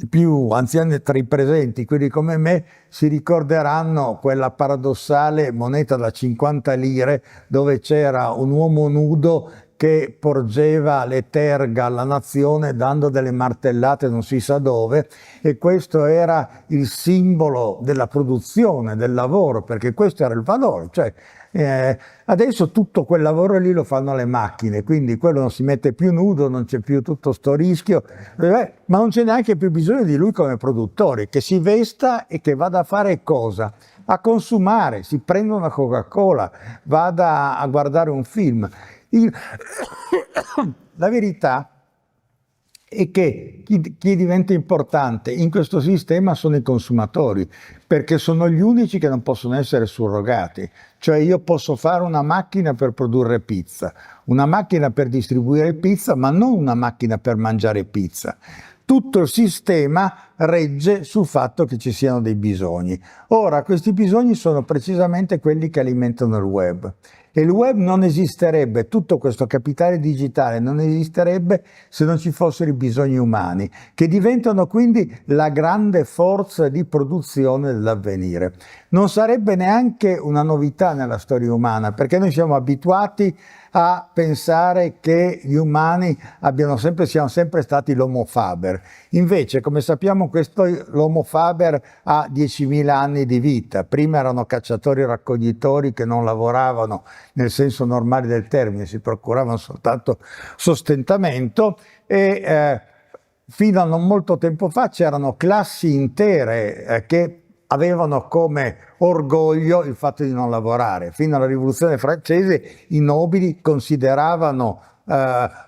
più anziani tra i presenti, quelli come me, si ricorderanno quella paradossale moneta da 50 lire dove c'era un uomo nudo che porgeva le terga alla nazione dando delle martellate non si sa dove, e questo era il simbolo della produzione, del lavoro, perché questo era il valore. Cioè, adesso tutto quel lavoro lì lo fanno le macchine, quindi quello non si mette più nudo, non c'è più tutto sto rischio, ma non c'è neanche più bisogno di lui come produttore, che si vesta e che vada a fare cosa? A consumare, si prenda una Coca-Cola, vada a guardare un film. La verità è che chi diventa importante in questo sistema sono i consumatori, perché sono gli unici che non possono essere surrogati. Cioè io posso fare una macchina per produrre pizza, una macchina per distribuire pizza, ma non una macchina per mangiare pizza. Tutto il sistema regge sul fatto che ci siano dei bisogni. Ora, questi bisogni sono precisamente quelli che alimentano il web. E il web non esisterebbe, tutto questo capitale digitale non esisterebbe se non ci fossero i bisogni umani, che diventano quindi la grande forza di produzione dell'avvenire. Non sarebbe neanche una novità nella storia umana, perché noi siamo abituati a pensare che gli umani siano sempre stati l'Homo faber. Invece, come sappiamo, l'Homo faber ha 10.000 anni di vita. Prima erano cacciatori e raccoglitori che non lavoravano nel senso normale del termine, si procuravano soltanto sostentamento, e fino a non molto tempo fa c'erano classi intere che avevano come orgoglio il fatto di non lavorare. Fino alla Rivoluzione francese i nobili consideravano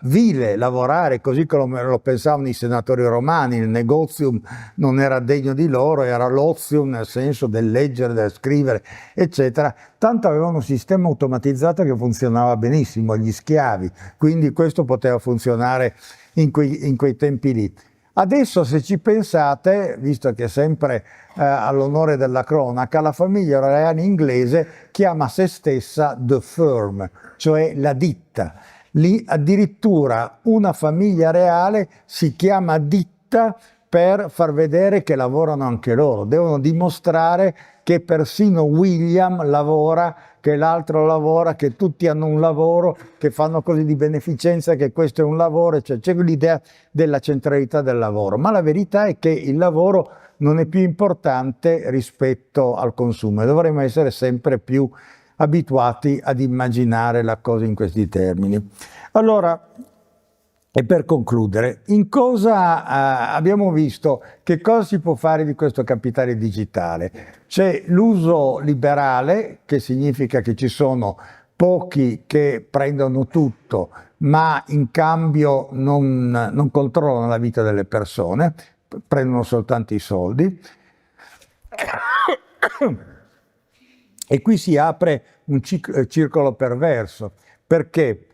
vile lavorare, così come lo pensavano i senatori romani. Il negozium non era degno di loro, era l'ozium nel senso del leggere, del scrivere, eccetera. Tanto avevano un sistema automatizzato che funzionava benissimo, gli schiavi, quindi questo poteva funzionare in quei tempi lì. Adesso, se ci pensate, visto che è sempre all'onore della cronaca, la famiglia reale inglese chiama se stessa the firm, cioè la ditta. Lì addirittura una famiglia reale si chiama ditta per far vedere che lavorano anche loro. Devono dimostrare che persino William lavora, che l'altro lavora, che tutti hanno un lavoro, che fanno cose di beneficenza, che questo è un lavoro, cioè c'è l'idea della centralità del lavoro. Ma la verità è che il lavoro non è più importante rispetto al consumo e dovremmo essere sempre più abituati ad immaginare la cosa in questi termini. Allora, e per concludere, in cosa abbiamo visto che cosa si può fare di questo capitale digitale? C'è l'uso liberale, che significa che ci sono pochi che prendono tutto, ma in cambio non controllano la vita delle persone, prendono soltanto i soldi. E qui si apre un circolo perverso, perché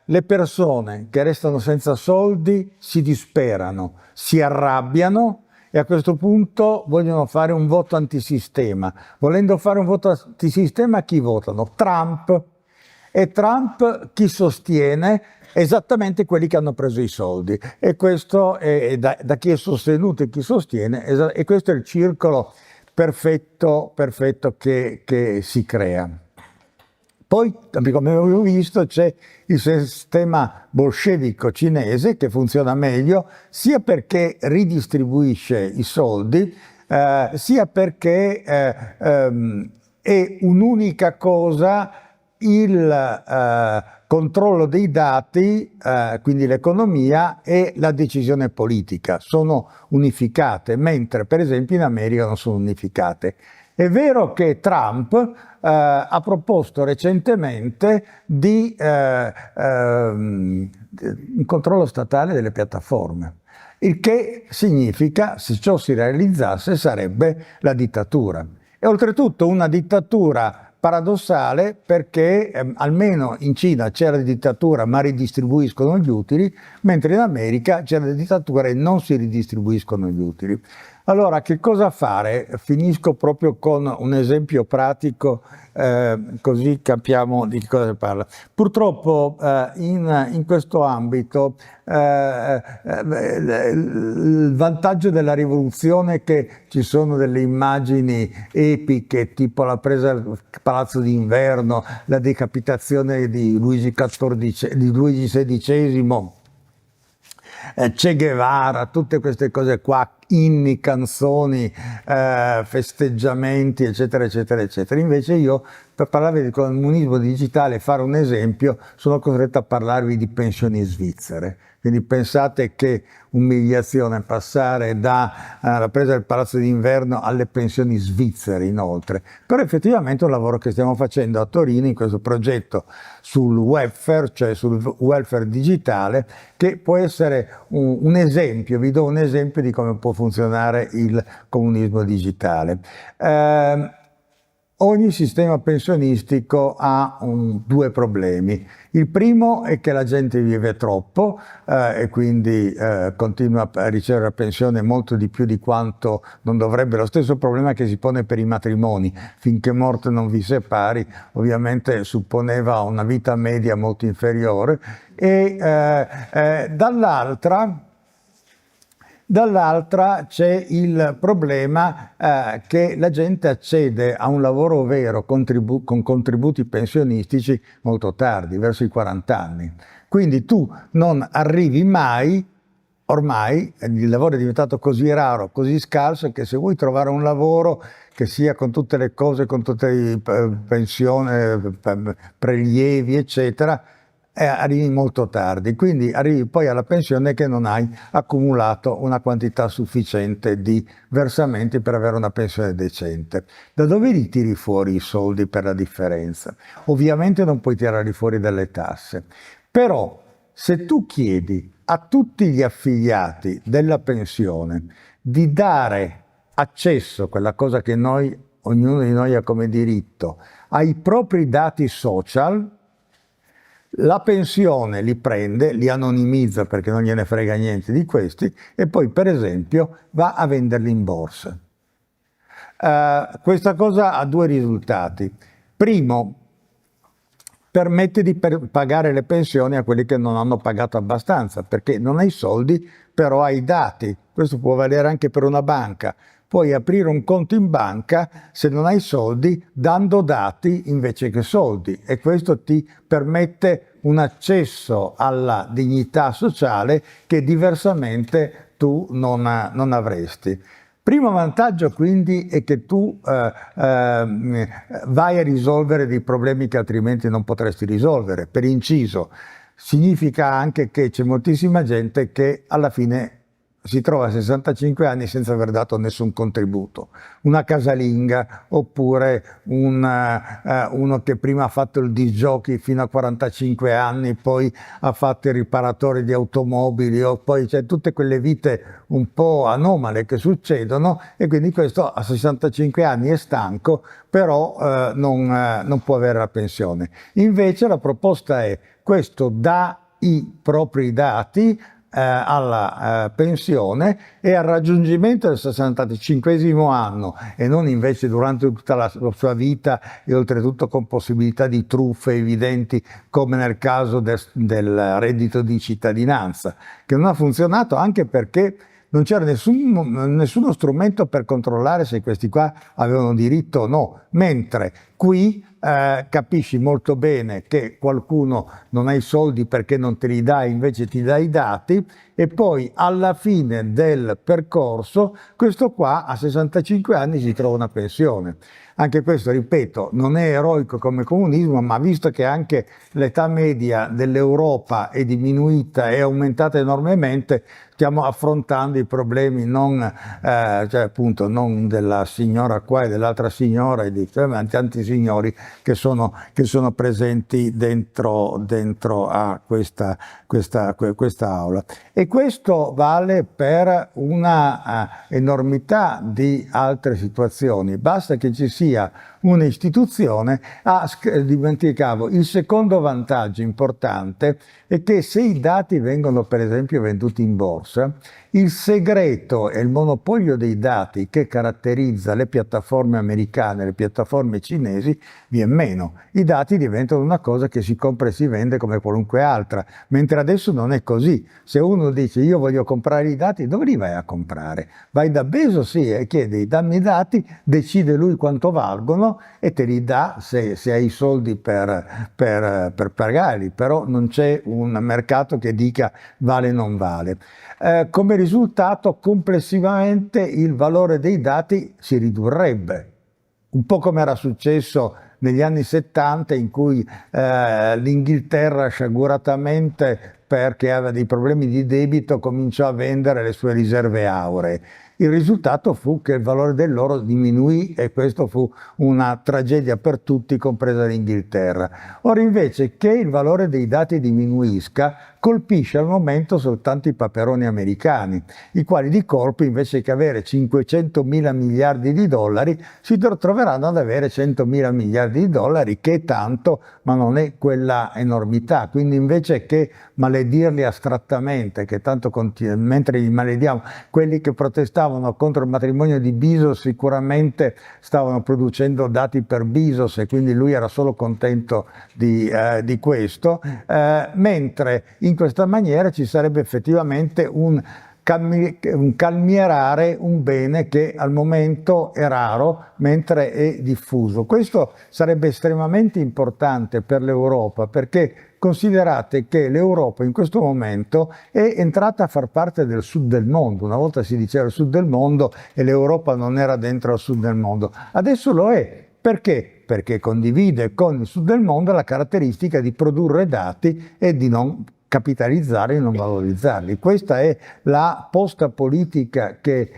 le persone che restano senza soldi si disperano, si arrabbiano e a questo punto vogliono fare un voto antisistema. Volendo fare un voto antisistema, chi votano? Trump. E Trump chi sostiene? Esattamente quelli che hanno preso i soldi. E questo è da chi è sostenuto e chi sostiene, e questo è il circolo perfetto che si crea. Poi, come abbiamo visto, c'è il sistema bolscevico cinese che funziona meglio, sia perché ridistribuisce i soldi, sia perché è un'unica cosa il controllo dei dati, quindi l'economia e la decisione politica. Sono unificate, mentre per esempio in America non sono unificate. È vero che Trump ha proposto recentemente un controllo statale delle piattaforme, il che significa, se ciò si realizzasse, sarebbe la dittatura. E oltretutto una dittatura paradossale, perché almeno in Cina c'è la dittatura ma ridistribuiscono gli utili, mentre in America c'è la dittatura e non si ridistribuiscono gli utili. Allora, che cosa fare? Finisco proprio con un esempio pratico, così capiamo di cosa si parla. Purtroppo in questo ambito il vantaggio della rivoluzione è che ci sono delle immagini epiche, tipo la presa del Palazzo d'Inverno, la decapitazione di Luigi XVI, Che Guevara, tutte queste cose qua, inni, canzoni, festeggiamenti, eccetera, eccetera, eccetera. Invece io, per parlarvi di comunismo digitale e fare un esempio, sono costretto a parlarvi di pensioni svizzere. Quindi pensate che umiliazione passare dalla presa del Palazzo d'Inverno alle pensioni svizzere inoltre. Però effettivamente è un lavoro che stiamo facendo a Torino in questo progetto sul welfare, cioè sul welfare digitale, che può essere un esempio, vi do un esempio di come può funzionare il comunismo digitale. Ogni sistema pensionistico ha due problemi. Il primo è che la gente vive troppo e quindi continua a ricevere la pensione molto di più di quanto non dovrebbe. Lo stesso problema che si pone per i matrimoni. Finché morte non vi separi, ovviamente supponeva una vita media molto inferiore. E dall'altra c'è il problema che la gente accede a un lavoro vero con contributi pensionistici molto tardi, verso i 40 anni. Quindi tu non arrivi mai, ormai il lavoro è diventato così raro, così scarso, che se vuoi trovare un lavoro che sia con tutte le cose, con tutte le pensioni, prelievi, eccetera, arrivi molto tardi, quindi arrivi poi alla pensione che non hai accumulato una quantità sufficiente di versamenti per avere una pensione decente. Da dove li tiri fuori i soldi per la differenza? Ovviamente non puoi tirarli fuori dalle tasse, però se tu chiedi a tutti gli affiliati della pensione di dare accesso, quella cosa che ognuno di noi ha come diritto, ai propri dati social, La pensione li prende, li anonimizza perché non gliene frega niente di questi e poi per esempio va a venderli in borsa. Questa cosa ha due risultati. Primo, permette di pagare le pensioni a quelli che non hanno pagato abbastanza, perché non hai soldi, però hai dati. Questo può valere anche per una banca. Puoi aprire un conto in banca se non hai soldi, dando dati invece che soldi, e questo ti permette un accesso alla dignità sociale che diversamente tu non avresti. Primo vantaggio quindi è che tu vai a risolvere dei problemi che altrimenti non potresti risolvere. Per inciso, significa anche che c'è moltissima gente che alla fine si trova a 65 anni senza aver dato nessun contributo. Una casalinga, oppure uno che prima ha fatto il disc jockey fino a 45 anni, poi ha fatto il riparatore di automobili, o poi c'è tutte quelle vite un po' anomale che succedono, e quindi questo a 65 anni è stanco, però non può avere la pensione. Invece la proposta è: questo dà i propri dati alla pensione, e al raggiungimento del 65esimo anno, e non invece durante tutta la sua vita, e oltretutto con possibilità di truffe evidenti come nel caso del reddito di cittadinanza, che non ha funzionato anche perché non c'era nessuno strumento per controllare se questi qua avevano diritto o no, mentre qui capisci molto bene che qualcuno non ha i soldi perché non te li dà, invece ti dà i dati, e poi alla fine del percorso questo qua a 65 anni si trova una pensione. Anche questo, ripeto, non è eroico come comunismo, ma visto che anche l'età media dell'Europa è diminuita e aumentata enormemente, stiamo affrontando i problemi non della signora qua e dell'altra signora, e di tanti signori che sono presenti dentro a questa aula. E questo vale per una enormità di altre situazioni. Basta che ci sia un'istituzione. Dimenticavo, il secondo vantaggio importante è che se i dati vengono per esempio venduti in borsa, il segreto e il monopolio dei dati che caratterizza le piattaforme americane, le piattaforme cinesi, viene meno. I dati diventano una cosa che si compra e si vende come qualunque altra, mentre adesso non è così. Se uno dice io voglio comprare i dati, dove li vai a comprare? Vai da Bezos, sì, e chiedi dammi i dati, decide lui quanto valgono e te li dà se hai i soldi per pagarli, però non c'è un mercato che dica vale o non vale. Come risultato, complessivamente il valore dei dati si ridurrebbe, un po' come era successo negli anni 70, in cui l'Inghilterra sciaguratamente, perché aveva dei problemi di debito, cominciò a vendere le sue riserve auree. Il risultato fu che il valore dell'oro diminuì, e questo fu una tragedia per tutti, compresa l'Inghilterra. Ora invece che il valore dei dati diminuisca, colpisce al momento soltanto i paperoni americani, i quali di colpo, invece che avere 500.000 miliardi di dollari, si troveranno ad avere 100.000 miliardi di dollari, che è tanto, ma non è quella enormità. Quindi invece che maledirli astrattamente, che tanto mentre li malediamo, quelli che protestavano contro il matrimonio di Bezos sicuramente stavano producendo dati per Bezos, e quindi lui era solo contento di questo, mentre in questa maniera ci sarebbe effettivamente un calmierare un bene che al momento è raro mentre è diffuso. Questo sarebbe estremamente importante per l'Europa, perché considerate che l'Europa in questo momento è entrata a far parte del sud del mondo. Una volta si diceva il sud del mondo e l'Europa non era dentro al sud del mondo. Adesso lo è. Perché? Perché condivide con il sud del mondo la caratteristica di produrre dati e di non capitalizzarli e non valorizzarli. Questa è la posta politica che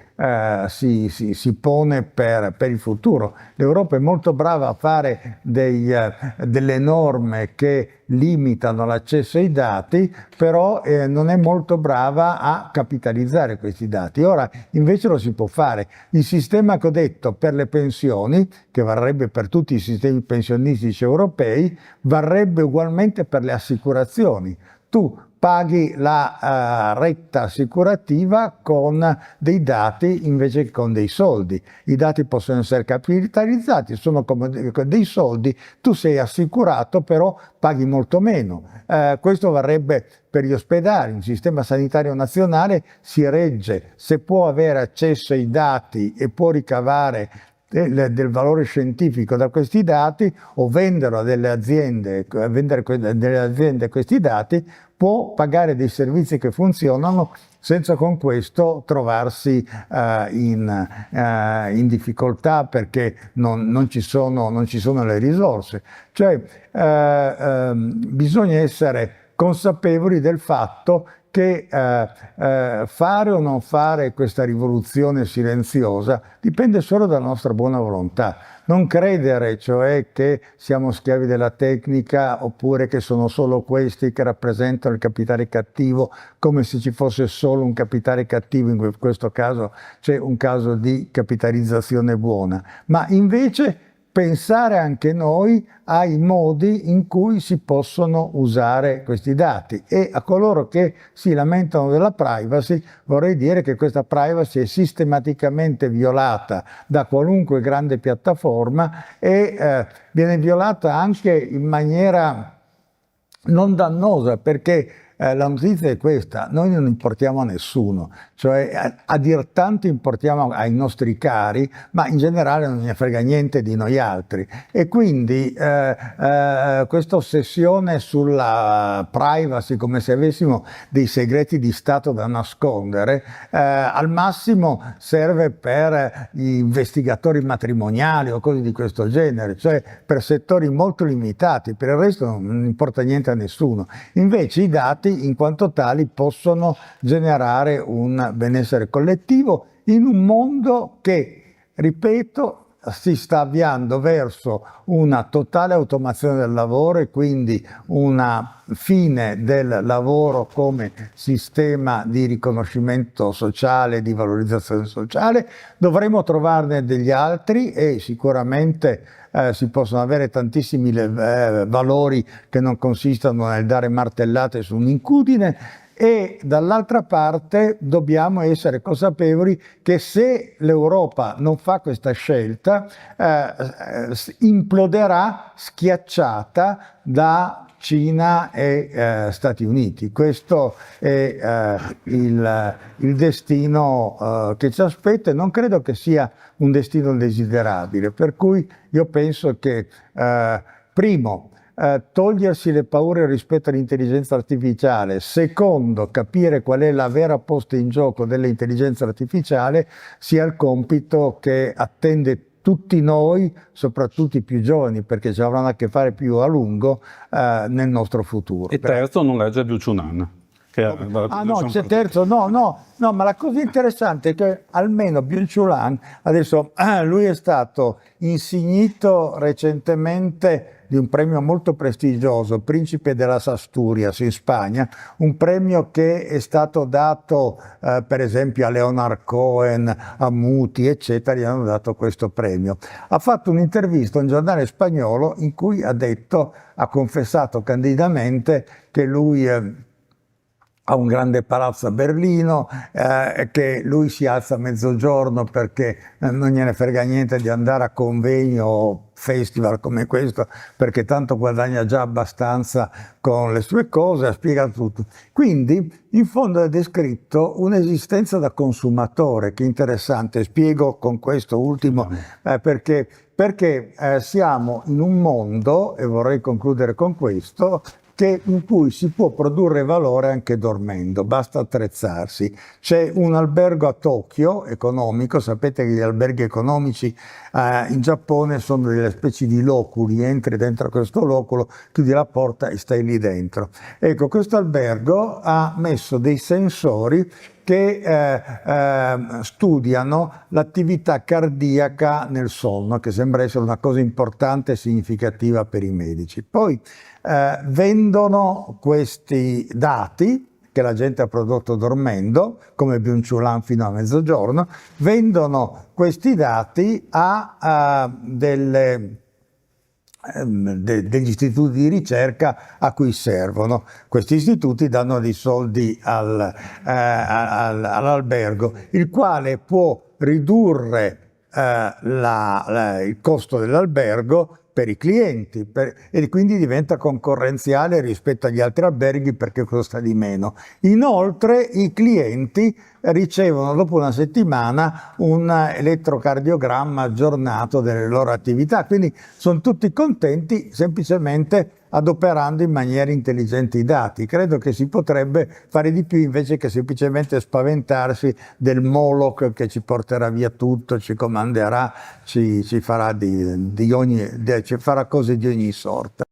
si pone per il futuro. L'Europa è molto brava a fare delle norme che limitano l'accesso ai dati, però non è molto brava a capitalizzare questi dati. Ora invece lo si può fare. Il sistema che ho detto per le pensioni, che varrebbe per tutti i sistemi pensionistici europei, varrebbe ugualmente per le assicurazioni. Tu paghi la retta assicurativa con dei dati invece che con dei soldi. I dati possono essere capitalizzati, sono come dei soldi, tu sei assicurato però paghi molto meno. Questo varrebbe per gli ospedali. Un sistema sanitario nazionale si regge se può avere accesso ai dati e può ricavare del valore scientifico da questi dati o vendere a delle aziende questi dati, può pagare dei servizi che funzionano senza con questo trovarsi in difficoltà perché non ci sono le risorse. Cioè bisogna essere consapevoli del fatto che fare o non fare questa rivoluzione silenziosa dipende solo dalla nostra buona volontà. Non credere, cioè, che siamo schiavi della tecnica oppure che sono solo questi che rappresentano il capitale cattivo, come se ci fosse solo un capitale cattivo, in questo caso c'è un caso di capitalizzazione buona, ma invece pensare anche noi ai modi in cui si possono usare questi dati. E a coloro che si lamentano della privacy vorrei dire che questa privacy è sistematicamente violata da qualunque grande piattaforma e viene violata anche in maniera non dannosa, perché la notizia è questa: noi non importiamo a nessuno, cioè a dir tanto importiamo ai nostri cari, ma in generale non ne frega niente di noi altri. E quindi questa ossessione sulla privacy, come se avessimo dei segreti di Stato da nascondere, al massimo serve per gli investigatori matrimoniali o cose di questo genere, cioè per settori molto limitati. Per il resto non importa niente a nessuno. Invece i dati in quanto tali possono generare un benessere collettivo in un mondo che, ripeto, si sta avviando verso una totale automazione del lavoro e quindi una fine del lavoro come sistema di riconoscimento sociale, di valorizzazione sociale. Dovremo trovarne degli altri e sicuramente si possono avere tantissimi valori che non consistano nel dare martellate su un'incudine, e dall'altra parte dobbiamo essere consapevoli che se l'Europa non fa questa scelta imploderà schiacciata da Cina e Stati Uniti. Questo è il destino che ci aspetta, e non credo che sia un destino desiderabile, per cui io penso che primo, togliersi le paure rispetto all'intelligenza artificiale, secondo, capire qual è la vera posta in gioco dell'intelligenza artificiale, sia il compito che attende tutti noi, soprattutto i più giovani, perché ci avranno a che fare più a lungo nel nostro futuro. E terzo, non legge più Byung-Chul Han. No, c'è terzo, no, ma la cosa interessante è che almeno Byung-Chul adesso lui è stato insignito recentemente di un premio molto prestigioso, Principe de las Asturias in Spagna, un premio che è stato dato per esempio a Leonard Cohen, a Muti, eccetera, gli hanno dato questo premio. Ha fatto un'intervista a un giornale spagnolo in cui ha confessato candidamente che lui ha un grande palazzo a Berlino, che lui si alza a mezzogiorno perché non gliene frega niente di andare a convegni o festival come questo, perché tanto guadagna già abbastanza con le sue cose, ha spiegato tutto. Quindi in fondo ha descritto un'esistenza da consumatore, che è interessante. Spiego con questo ultimo perché siamo in un mondo, e vorrei concludere con questo, in cui si può produrre valore anche dormendo, basta attrezzarsi. C'è un albergo a Tokyo economico, sapete che gli alberghi economici in Giappone sono delle specie di loculi, entri dentro questo loculo, chiudi la porta e stai lì dentro. Ecco, questo albergo ha messo dei sensori che studiano l'attività cardiaca nel sonno, che sembra essere una cosa importante e significativa per i medici. Poi vendono questi dati che la gente ha prodotto dormendo, come Byung-Chul Han fino a mezzogiorno, vendono questi dati a degli istituti di ricerca a cui servono. Questi istituti danno dei soldi all'albergo, il quale può ridurre il costo dell'albergo per i clienti e quindi diventa concorrenziale rispetto agli altri alberghi perché costa di meno. Inoltre i clienti ricevono dopo una settimana un elettrocardiogramma aggiornato delle loro attività, quindi sono tutti contenti semplicemente adoperando in maniera intelligente i dati. Credo che si potrebbe fare di più invece che semplicemente spaventarsi del Moloch che ci porterà via tutto, ci comanderà, ci farà cose di ogni sorta.